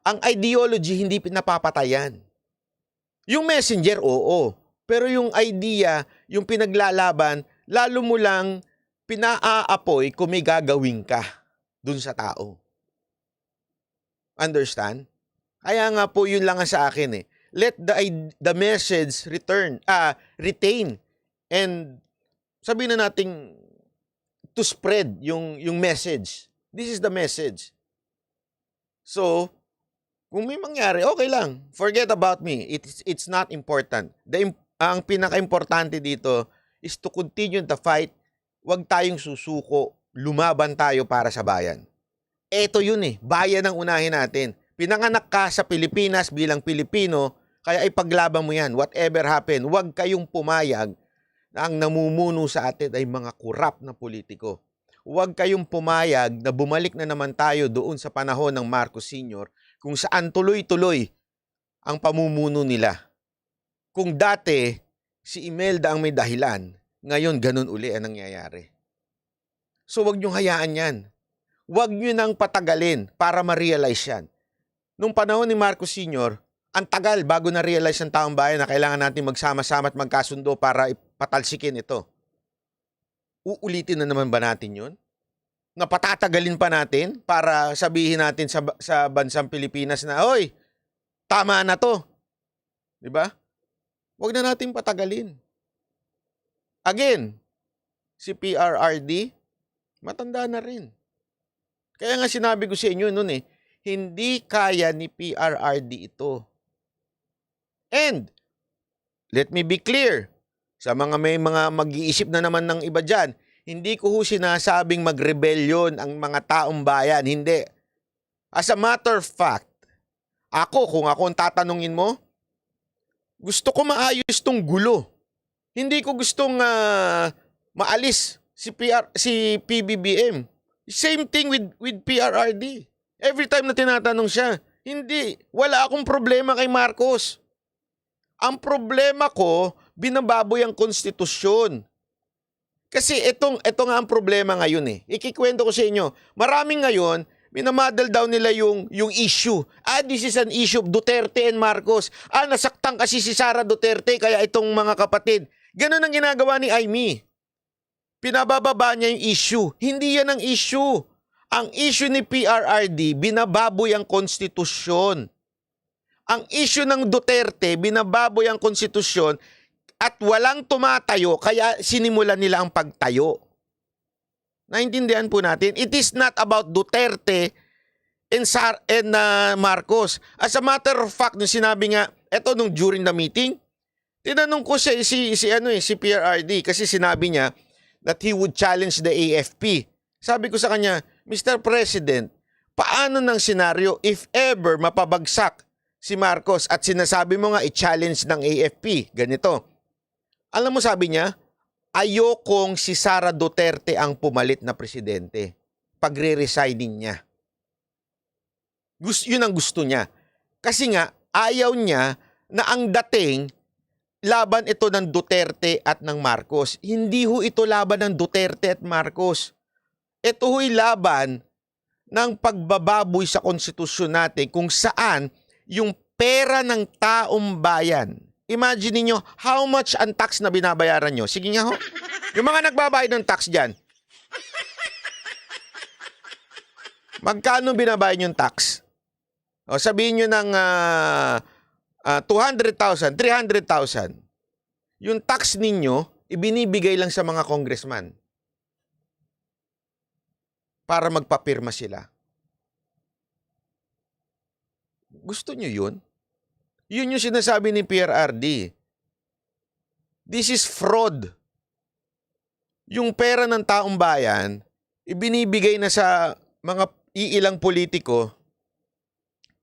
Ang ideology hindi pinapapatayan. Yung messenger, oo. Pero yung idea, yung pinaglalaban, lalo mo lang pinaapoy kung may gagawin ka dun sa tao. Understand? Kaya nga po yun lang sa akin eh. Let the message retain and sabihin na nating to spread yung message. This is the message. So, kung may mangyari, okay lang. Forget about me. It's not important. Ang pinaka-importante dito is to continue the fight. Huwag tayong susuko. Lumaban tayo para sa bayan. Eto yun eh. Bayan ang unahin natin. Pinanganak ka sa Pilipinas bilang Pilipino, kaya ipaglaban mo yan. Whatever happen, huwag kayong pumayag na ang namumuno sa atin ay mga kurap na politiko. Huwag kayong pumayag na bumalik na naman tayo doon sa panahon ng Marcos Sr. kung saan tuloy-tuloy ang pamumuno nila. Kung dati, si Imelda ang may dahilan, ngayon ganun uli ang nangyayari. So huwag niyong hayaan yan. Huwag niyo nang patagalin para ma-realize yan. Nung panahon ni Marcos Sr., ang tagal bago na-realize ng taong bayan na kailangan natin magsama-sama at magkasundo para patalsikin ito. Uulitin na naman ba natin yun? Napatatagalin pa natin para sabihin natin sa bansang Pilipinas na, "Hoy, tama na to." Di ba? Huwag na natin patagalin. Again, si PRRD, matanda na rin. Kaya nga sinabi ko sa inyo noon eh, hindi kaya ni PRRD ito. And, let me be clear, sa may mga mag-iisip na naman ng iba dyan, hindi ko ho sinasabing magrebelyon ang mga taong bayan. Hindi. As a matter of fact, kung ako ang tatanungin mo, gusto ko maayos tong gulo. Hindi ko gustong maalis si PBBM. Same thing with PRRD. Every time na tinatanong siya, wala akong problema kay Marcos. Ang problema ko, binababoy ang konstitusyon. Kasi ito nga ang problema ngayon eh. Ikikwento ko sa inyo, maraming ngayon, minamadal daw nila yung issue. This is an issue of Duterte and Marcos. Nasaktan kasi si Sara Duterte, kaya itong mga kapatid. Ganun ang ginagawa ni Aimee. Pinabababa niya yung issue. Hindi yan ang issue. Ang issue ni PRRD, binababoy ang konstitusyon. Ang issue ng Duterte, binababoy ang konstitusyon at walang tumatayo, kaya sinimulan nila ang pagtayo. Naintindihan po natin, it is not about Duterte and Marcos. As a matter of fact, nung sinabi nga, nung during the meeting, tinanong ko si PRRD kasi sinabi niya that he would challenge the AFP. Sabi ko sa kanya, Mr. President, paano ng senaryo if ever mapabagsak si Marcos at sinasabi mo nga i-challenge ng AFP? Ganito. Alam mo sabi niya, ayokong si Sara Duterte ang pumalit na presidente. Pagre-resigning niya. Yun ang gusto niya. Kasi nga, ayaw niya na ang dating laban ito ng Duterte at ng Marcos. Hindi ho ito laban ng Duterte at Marcos. Ito ho'y laban ng pagbababoy sa konstitusyon natin kung saan yung pera ng taong bayan. Imagine niyo how much ang tax na binabayaran nyo. Sige nga ho. Yung mga nagbabayad ng tax dyan. Magkano binabayad yung tax? O sabihin nyo ng 200,000, 300,000. Yung tax ninyo, ibinibigay lang sa mga congressman para magpapirma sila. Gusto nyo yun? Yun yung sinasabi ni PRRD. This is fraud. Yung pera ng taong bayan, ibinibigay na sa mga iilang politiko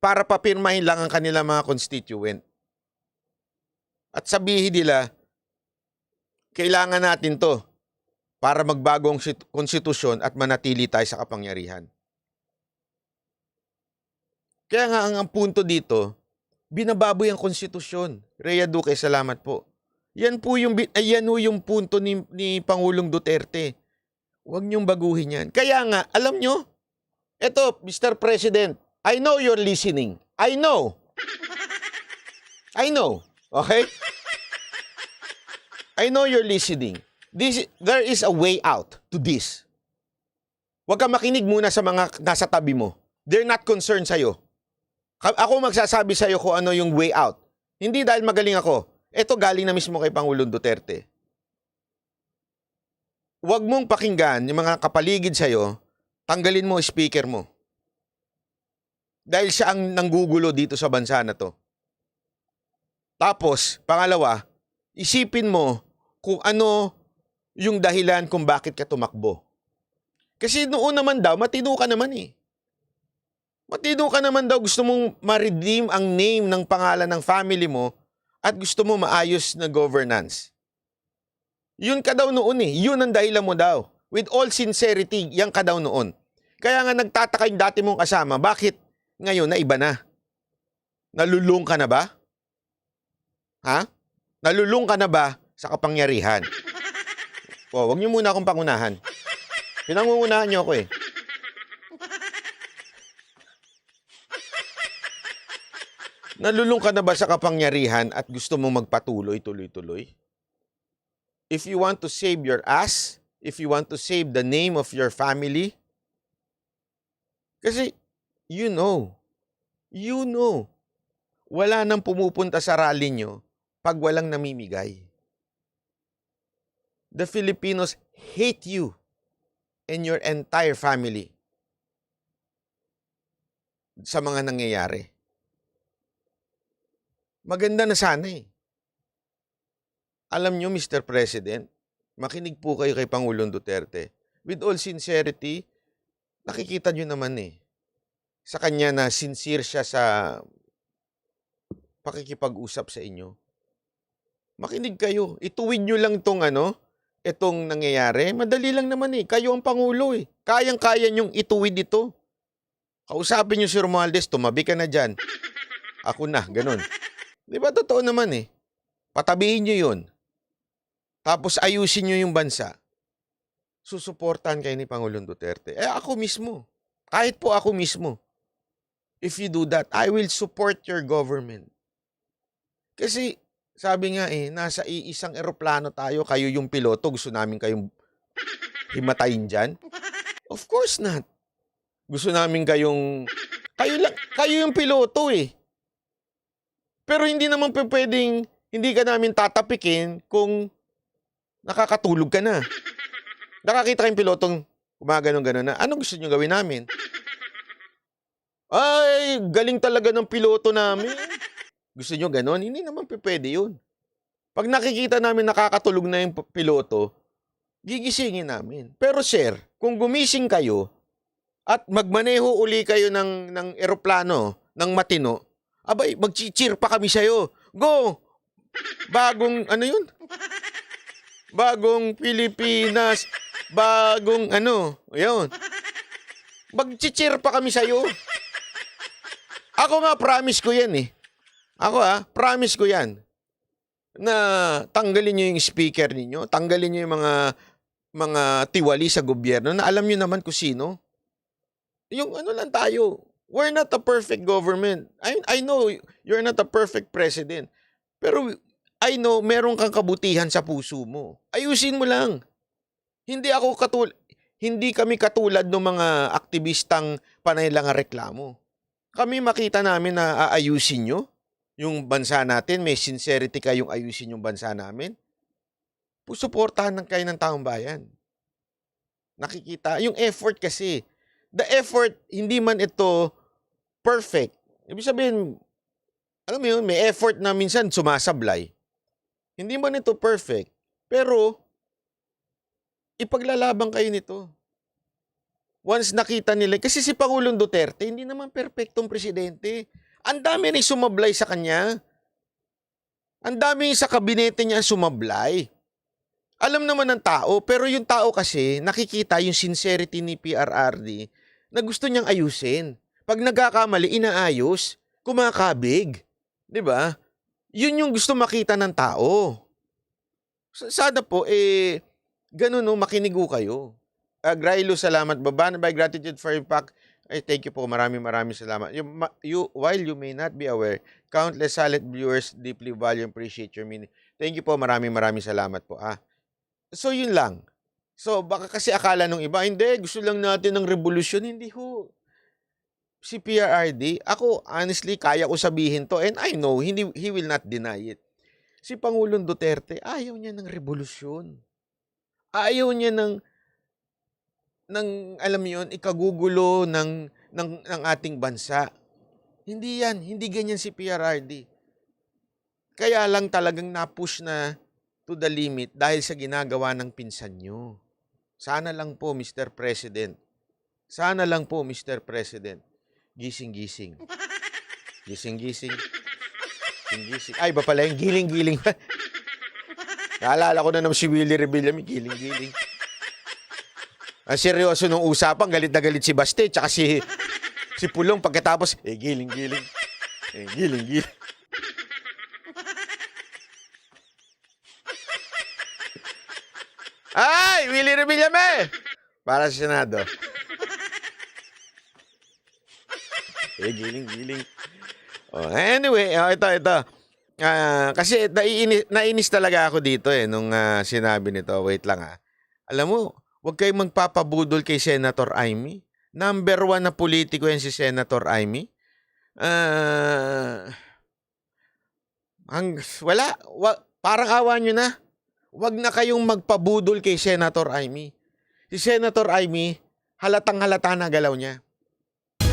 para papirmahin lang ang kanilang mga constituent. at sabihin nila, kailangan natin to para magbago ang konstitusyon at manatili tayo sa kapangyarihan. Kaya nga ang punto dito, binababoy ang konstitusyon. Rhea Duque, salamat po. Yan po yung punto ni Pangulong Duterte. Huwag niyong baguhin yan. Kaya nga, alam nyo, eto, Mr. President, I know you're listening. I know. Okay? I know you're listening. There is a way out to this. Huwag ka makinig muna sa mga nasa tabi mo. They're not concerned sa'yo. Ako magsasabi sa'yo kung ano yung way out. Hindi dahil magaling ako. Ito galing na mismo kay Pangulong Duterte. Huwag mong pakinggan yung mga kapaligid sa'yo, tanggalin mo speaker mo. Dahil siya ang nanggugulo dito sa bansa na to. Tapos, pangalawa, isipin mo kung ano yung dahilan kung bakit ka tumakbo. Kasi noon naman daw, matino ka naman eh. Matino ka naman daw, gusto mong ma-redeem ang name ng pangalan ng family mo at gusto mo maayos na governance. Yun ka daw noon eh. Yun ang dahilan mo daw. With all sincerity, yan ka daw noon. Kaya nga nagtataka yung dati mong kasama, bakit ngayon na iba na? Nalulung ka na ba? Ha? Nalulung ka na ba sa kapangyarihan? O, wag niyo muna akong pangunahan. Pinangungunahan niyo ako eh. Nalulung ka na ba sa kapangyarihan at gusto mong magpatuloy, tuloy-tuloy? If you want to save your ass, if you want to save the name of your family, kasi, you know, wala nang pumupunta sa rally nyo pag walang namimigay. The Filipinos hate you and your entire family sa mga nangyayari. Maganda na sana eh. Alam nyo, Mr. President, makinig po kayo kay Pangulong Duterte. With all sincerity, nakikita nyo naman eh. Sa kanya na sincere siya sa pakikipag-usap sa inyo. Makinig kayo. Ituwid nyo lang itong nangyayari. Madali lang naman eh. Kayo ang Pangulo eh. Kayang-kaya nyong ituwid ito. Kausapin nyo si Romualdez, tumabi ka na dyan. Ako na, ganun. Di ba totoo naman eh? Patabihin nyo yun. Tapos ayusin nyo yung bansa. Susuportahan kayo ni Pangulong Duterte. Ako mismo. Kahit po ako mismo. If you do that, I will support your government. Kasi, sabi nga eh, nasa iisang eroplano tayo, kayo yung piloto, gusto namin kayong himatayin dyan? Of course not. Gusto namin kayo yung piloto eh. Pero hindi naman pwedeng, hindi ka namin tatapikin kung nakakatulog ka na. Nakakita kayong pilotong gumagano-gano na, anong gusto nyo gawin namin? Ay, galing talaga ng piloto namin. Gusto nyo ganon? Hindi naman pwede yun. Pag nakikita namin nakakatulog na yung piloto, gigisingin namin. Pero sir, kung gumising kayo at magmaneho uli kayo ng eroplano, ng matino, abay, mag-cheer pa kami sa'yo. Go! Bagong, yun? Bagong Pilipinas, bagong yun. Mag-cheer pa kami sa'yo. Ako nga, promise ko yan eh. Promise ko yan. Na tanggalin nyo yung speaker ninyo, tanggalin nyo yung mga tiwali sa gobyerno na alam nyo naman kung sino. Yung lang tayo. We're not a perfect government. I know you're not a perfect president. Pero I know meron kang kabutihan sa puso mo. Ayusin mo lang. Hindi kami katulad ng mga aktivistang panay lang ang reklamo. Kami makita namin na aayusin nyo yung bansa natin, may sincerity kayong ayusin yung bansa namin. Suportahan kayo ng taong bayan. Nakikita, yung effort kasi, the effort, hindi man ito perfect. Ibig sabihin, alam mo yun, may effort na minsan sumasablay. Hindi man ito perfect, pero ipaglalaban kayo nito. Once nakita nila, kasi si Pangulong Duterte, hindi naman perfectong presidente. Ang dami rin sumablay sa kanya. Ang dami sa kabinete niya sumablay. Alam naman ng tao, pero yung tao kasi nakikita yung sincerity ni PRRD na gusto niyang ayusin. Pag nagkakamali, inaayos, kumakabig. 'Di ba? Yun yung gusto makita ng tao. Sana po, ganun no, makinig kayo. Grylo, salamat. Baban by gratitude for impact. Thank you po. Maraming salamat. While you may not be aware, countless silent viewers deeply value and appreciate your meaning. Thank you po. Maraming salamat po. So, yun lang. So, baka kasi akala nung iba, hindi, gusto lang natin ng revolusyon. Hindi ho. Si PRRD, ako, honestly, kaya ko sabihin to, and I know, he will not deny it. Si Pangulong Duterte, ayaw niya ng revolusyon. Ayaw niya ng alam mo yun, ikagugulo ng ating bansa. Hindi yan. Hindi ganyan si PRRD. Kaya lang talagang na-push na to the limit dahil sa ginagawa ng pinsan nyo. Sana lang po, Mr. President. Sana lang po, Mr. President. Gising-gising. Gising-gising. Gising-gising. Ay, ba pala yung giling-giling. Naalala ko na naman si Willie Revilla, may giling-giling. Ang seryoso nung usapan, galit na galit si Baste, tsaka si Pulong pagkatapos, giling-giling. Giling-giling. Ay, Willie Revillame! Para sa Senado. Giling-giling. Anyway, ito. Kasi nainis talaga ako dito nung sinabi nito. Wait lang Alam mo, huwag kayong magpapabudol kay Senator Amy. Number 1 na politiko yan si Senator Amy. Parang awa nyo na. Huwag na kayong magpabudol kay Senator Amy. Si Senator Amy, halatang-halata na galaw niya.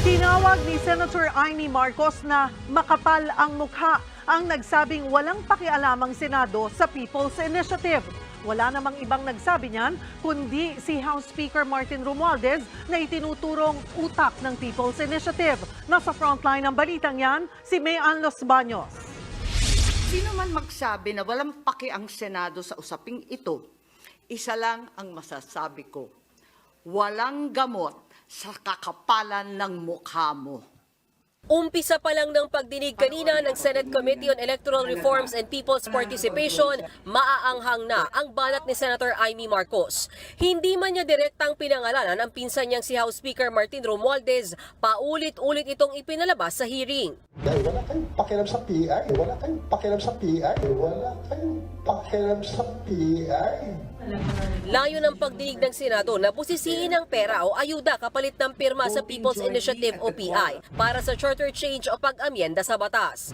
Tinawag ni Senator Amy Marcos na makapal ang mukha ang nagsabing walang pakialamang Senado sa People's Initiative. Wala namang ibang nagsabi niyan kundi si House Speaker Martin Romualdez na itinuturong utak ng People's Initiative. Nasa frontline ng balitang yan, si Mayan Los Baños. Sino man magsabi na walang paki ang Senado sa usaping ito, isa lang ang masasabi ko, walang gamot sa kakapalan ng mukha mo. Umpisa pa lang ng pagdinig kanina ng Senate Committee on Electoral Reforms and People's Participation, maaanghang na ang balat ni Senator Amy Marcos. Hindi man niya direktang pinangalanan ang pinsan niyang si House Speaker Martin Romualdez, paulit-ulit itong ipinalabas sa hearing. Dahil wala kayong pakialam sa PI. Wala kayong pakialam sa PI. Wala kayong pakialam sa PI. Layo ng pagdinig ng Senado na busisiin ang pera o ayuda kapalit ng pirma sa People's Initiative o PI para sa charter change o pag-amyenda sa batas.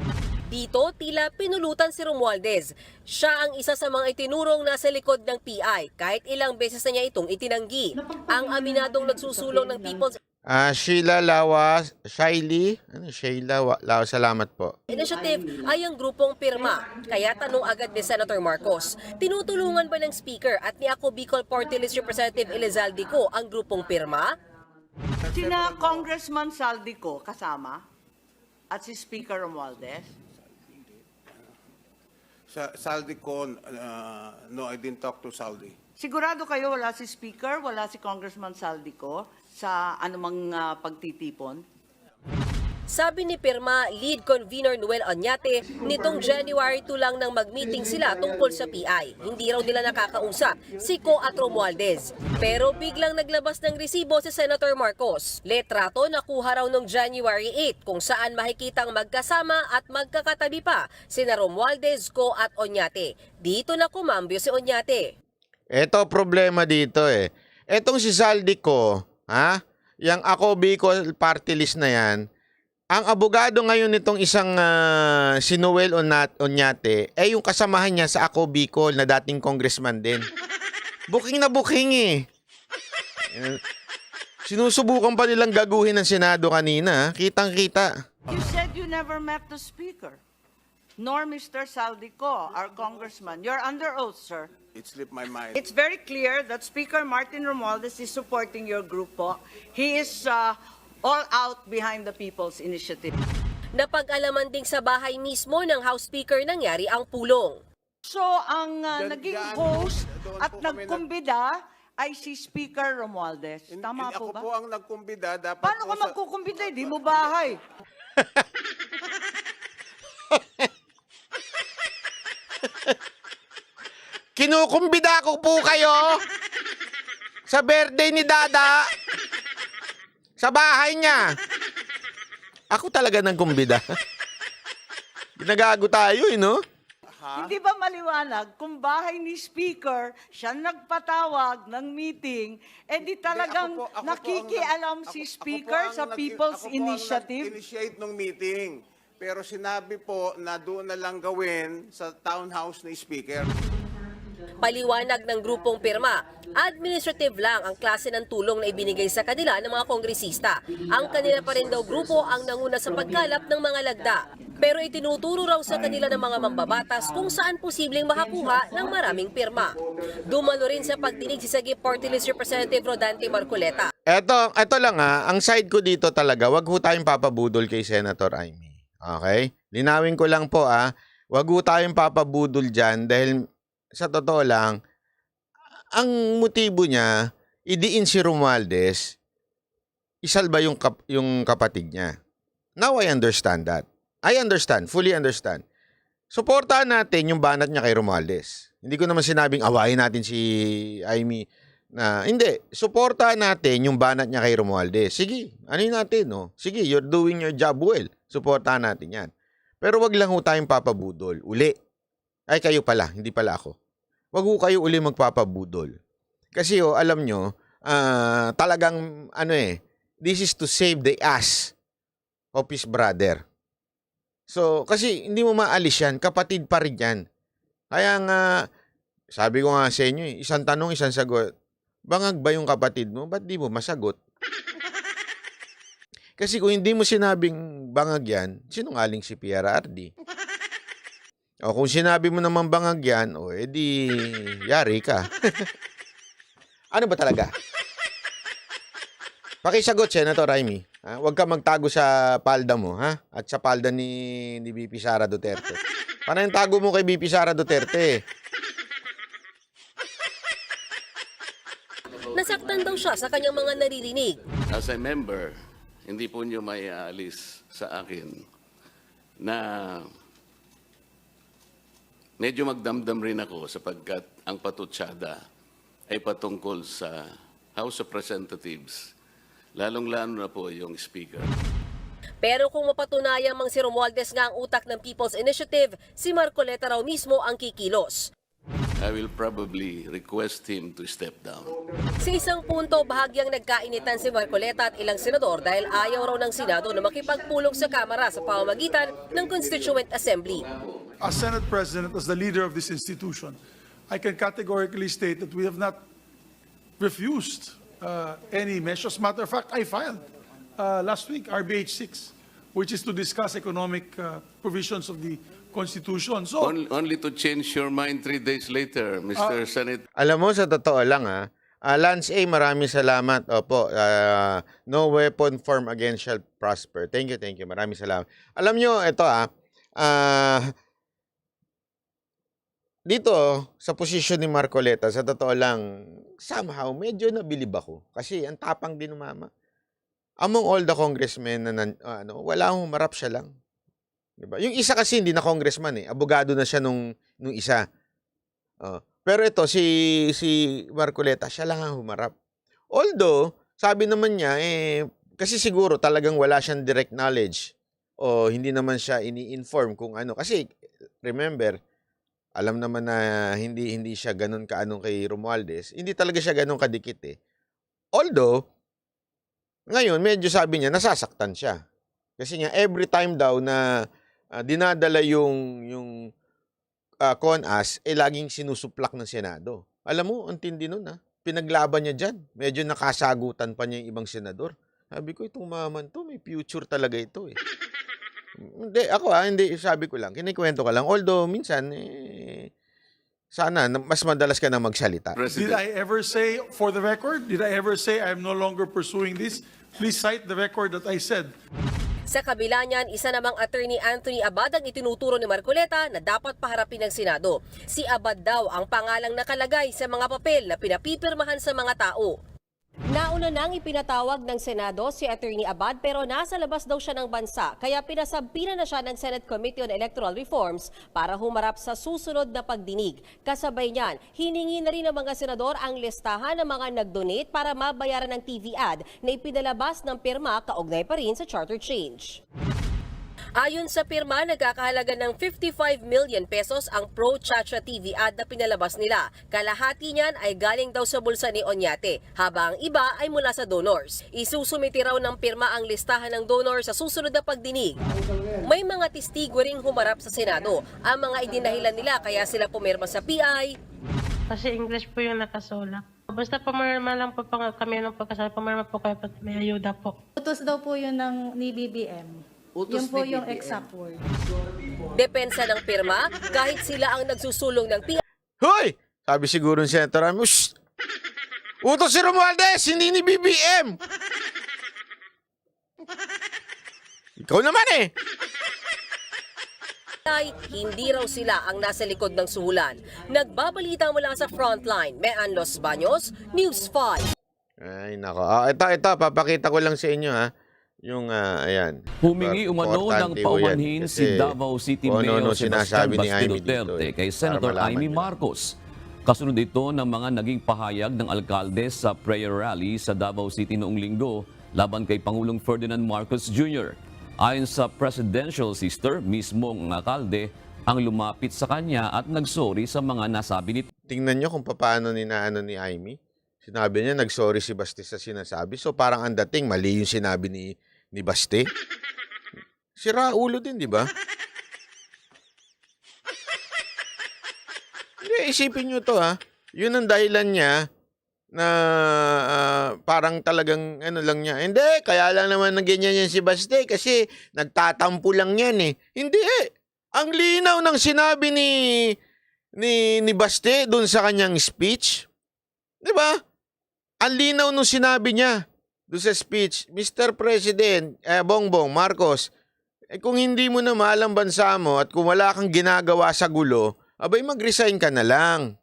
Dito, tila pinulutan si Romualdez. Siya ang isa sa mga itinurong nasa likod ng PI kahit ilang beses na niya itong itinanggi. Ang aminadong nagsusulong ng People's Sheila Lawas, Sheila Lawas, salamat po. Initiative ay ang grupong pirma. Kaya tanong agad ni Senator Marcos, tinutulungan ba ng Speaker at ni Ako Bicol Party List Representative Elizaldico ang grupong pirma? Sina Congressman Saldico kasama at si Speaker Romualdez. Saldico, no, I didn't talk to Saldi. Sigurado kayo wala si Speaker, wala si Congressman Saldico sa anumang pagtitipon? Sabi ni Pirma Lead Convener Noel Oñate, nitong January 2 lang nang mag-meeting sila tungkol sa PI. Hindi raw nila nakakausap si Co at Romualdez. Pero biglang naglabas ng resibo si Senator Marcos. Letrato nakuha raw noong January 8 kung saan makikitang magkasama at magkakatabi pa sina Romualdez, Co at Oñate. Dito na kumambyo si Oñate. Ito problema dito Etong si Saldico, yang Ako Bicol Party List na yan, ang abogado ngayon nitong isang si Noel Oñate, yung kasamahan niya sa Ako Bicol na dating congressman din. Booking na booking Sinusubukan pa nilang gaguhin ng Senado kanina, kitang-kita. You said you never met the Speaker, nor Mr. Saldico, our congressman. You're under oath, sir. It slipped my mind. It's very clear that Speaker Martin Romualdez is supporting your group po. He is all out behind the People's Initiative. Napag-alaman ding sa bahay mismo ng House Speaker nangyari ang pulong. So, ang naging host doon at po kami nagkumbida ay si Speaker Romualdez. Tama po Ako ba? po ang nagkumbida. Dapat Paano po ka magkukumbida? Di mo bahay. Kinukumbida ko po kayo sa birthday ni Dada sa bahay niya. Ako talaga nang kumbida. Ginagago tayo, no? Hindi ba maliwanag kung bahay ni Speaker siya nagpatawag ng meeting, di talagang Ako po nakikialam ang- si ako Speaker po ang sa People's ako po ang Initiative? nag-initiate ng meeting. Pero sinabi po na doon na lang gawin sa townhouse ni Speaker. Paliwanag ng grupong pirma, administrative lang ang klase ng tulong na ibinigay sa kanila ng mga kongresista. Ang kanila pa rin daw grupo ang nanguna sa pagkalap ng mga lagda. Pero itinuturo raw sa kanila ng mga mambabatas kung saan posibleng makakuha ng maraming pirma. Dumalo rin sa pagdinig si Sagip Party List Representative Rodante Marcoleta. Eto lang ang side ko dito talaga, wag ho tayong papabudol kay Senator Amy. Okay? Linawin ko lang po wag ho tayong papabudol dyan dahil sa totoo lang, ang motibo niya, idiin si Romualdez, isalba yung kapatid niya. Now I understand that. I understand, fully understand. Suportahan natin yung banat niya kay Romualdez. Hindi ko naman sinabing awayin natin si Amy na hindi. Suportahan natin yung banat niya kay Romualdez. Sige, ano yun natin, no? Sige, you're doing your job well. Suportahan natin yan. Pero wag lang ho tayong papabudol. Uli. Ay, kayo pala, hindi pala ako. Wag ho kayo uli magpapabudol. Kasi alam nyo, talagang, this is to save the ass of his brother. So, kasi hindi mo maalis yan, kapatid pa rin yan. Kaya nga, sabi ko nga sa inyo, isang tanong, isang sagot. Bangag ba yung kapatid mo? Ba't di mo masagot? Kasi kung hindi mo sinabing bangag yan, sinungaling si PRRD. O kung sinabi mo naman bangag yan, edi yari ka. Ano ba talaga? Pakisagot, Senator Amy. Huwag ka magtago sa palda mo, ha? At sa palda ni BP Sara Duterte. Paano yung tago mo kay BP Sara Duterte? Nasaktan daw siya sa kanyang mga naririnig. As a member, hindi po nyo may aalis sa akin na medyo magdamdam rin ako sapagkat ang patutsada ay patungkol sa House of Representatives, lalong-lalo na po yung Speaker. Pero kung mapatunayan mang si Romualdez nga ang utak ng People's Initiative, si Marcoleta raw mismo ang kikilos. I will probably request him to step down. Sa isang punto, bahagyang nagkainitan si Marcoleta at ilang senador dahil ayaw raw ng Senado na makipagpulong sa Kamara sa pamamagitan ng Constituent Assembly. As Senate President, as the leader of this institution, I can categorically state that we have not refused any measures. As a matter of fact, I filed last week RBH 6, which is to discuss economic provisions of the Constitution. So, Only to change your mind 3 days later, Mr. Senate. Alam mo, sa totoo lang Lance A, maraming salamat. Opo, no weapon formed against shall prosper. Thank you. Maraming salamat. Alam nyo, ito dito, sa posisyon ni Marcoleta, sa totoo lang, somehow, medyo nabilib ako. Kasi ang tapang din ng mama. Among all the congressmen na wala akong humarap, siya lang. Diba? Yung isa kasi hindi na congressman abogado na siya nung isa. Pero ito, si Marcoleta, siya lang ang humarap. Although, sabi naman niya, kasi siguro talagang wala siyang direct knowledge o hindi naman siya ini-inform kung ano. Kasi, remember, alam naman na hindi siya ganun kaanong kay Romualdez. Hindi talaga siya ganun kadikit Although, ngayon, medyo sabi niya, nasasaktan siya. Kasi nga, every time daw na dinadala yung CONAS, laging sinusuplak ng Senado. Alam mo, ang tindi nun Pinaglaban niya dyan. Medyo nakasagutan pa niya yung ibang senador. Sabi ko, itong maman to, may future talaga ito Hindi, ako hindi, sabi ko lang, kinikwento ka lang. Although, minsan, sana, mas madalas ka na magsalita. did I ever say, for the record, did I ever say I'm no longer pursuing this? Please cite the record that I said. Sa kabila niyan, isa namang attorney Anthony Abad ang itinuturo ni Marcoleta na dapat paharapin ng Senado. Si Abad daw ang pangalang nakalagay sa mga papel na pinapipirmahan sa mga tao. Nauna nang ipinatawag ng Senado si Attorney Abad pero nasa labas daw siya ng bansa kaya pinasabina na siya ng Senate Committee on Electoral Reforms para humarap sa susunod na pagdinig. Kasabay niyan, hiningi na rin ng mga senador ang listahan ng mga nag-donate para mabayaran ng TV ad na ipinalabas ng pirma kaugnay pa rin sa charter change. Ayon sa pirma, nagkakahalaga ng 55 million pesos ang pro-Chacha TV ad na pinalabas nila. Kalahati niyan ay galing daw sa bulsa ni Oñate, habang ang iba ay mula sa donors. Isusumiti raw ng pirma ang listahan ng donors sa susunod na pagdinig. May mga testigo ring humarap sa Senado. Ang mga idinahilan nila kaya sila pumirma sa PI. Kasi English po yung nakasulat. Basta pumirma lang po kami ng pagkasal, pumirma po kayo pati may ayuda po. Utos daw po yun ni BBM. Yun po yung exact word. Depensa ng pirma, kahit sila ang nagsusulong ng PI. Hoy! Sabi siguro ng Senator Ramos, "Shh! Utos si Romualdez, hindi ni BBM! Ikaw naman eh! Ay, hindi raw sila ang nasa likod ng suhulan. Nagbabalita mula sa Frontline, Mean Los Baños, News 5. Ay, nako. Ito, papakita ko lang sa inyo, ha. Yung, ayan. Humingi umano ng Importante paumanhin yan, si kasi Davao City kung Mayor ano-ano Sebastian sinasabi ni Basti Amy Duterte dito, kay Senator para malaman Amy nila. Marcos. Kasunod ito ng mga naging pahayag ng alkalde sa prayer rally sa Davao City noong linggo laban kay Pangulong Ferdinand Marcos Jr. Ayon sa presidential sister, mismong ang alkalde ang lumapit sa kanya at nagsorry sa mga nasabi nito. Tingnan nyo kung paano ni Amy. Sinabi niya, nagsorry si Basti sa sinasabi. So parang ang dating, mali yung sinabi ni Basti. Sira ulo din, di ba? Hindi, isipin nyo to, ha. Yun ang dahilan niya na parang talagang ano lang niya. Hindi, kaya lang naman na ganyan yan si Basti kasi nagtatampo lang yan eh. Hindi eh. Ang linaw ng sinabi ni Basti doon sa kanyang speech. Di ba? Ang linaw nung sinabi niya doon sa speech, Mr. President, Bongbong Marcos, kung hindi mo na mahal ang bansa mo at kung wala kang ginagawa sa gulo, abay mag-resign ka na lang.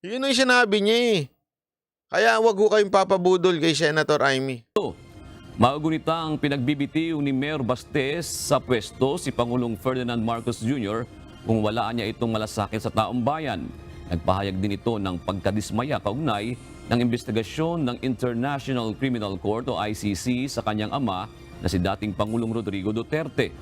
Yun ang sinabi niya eh. Kaya wag ko kayong papabudol kay Senator Amy. Maugunita ang pinagbibitiw ni Mayor Bastes sa pwesto si Pangulong Ferdinand Marcos Jr. kung wala niya itong malasakit sa taong bayan. Nagpahayag din ito ng pagkadismaya kaugnay ng investigasyon ng International Criminal Court o ICC sa kanyang ama na si dating Pangulong Rodrigo Duterte.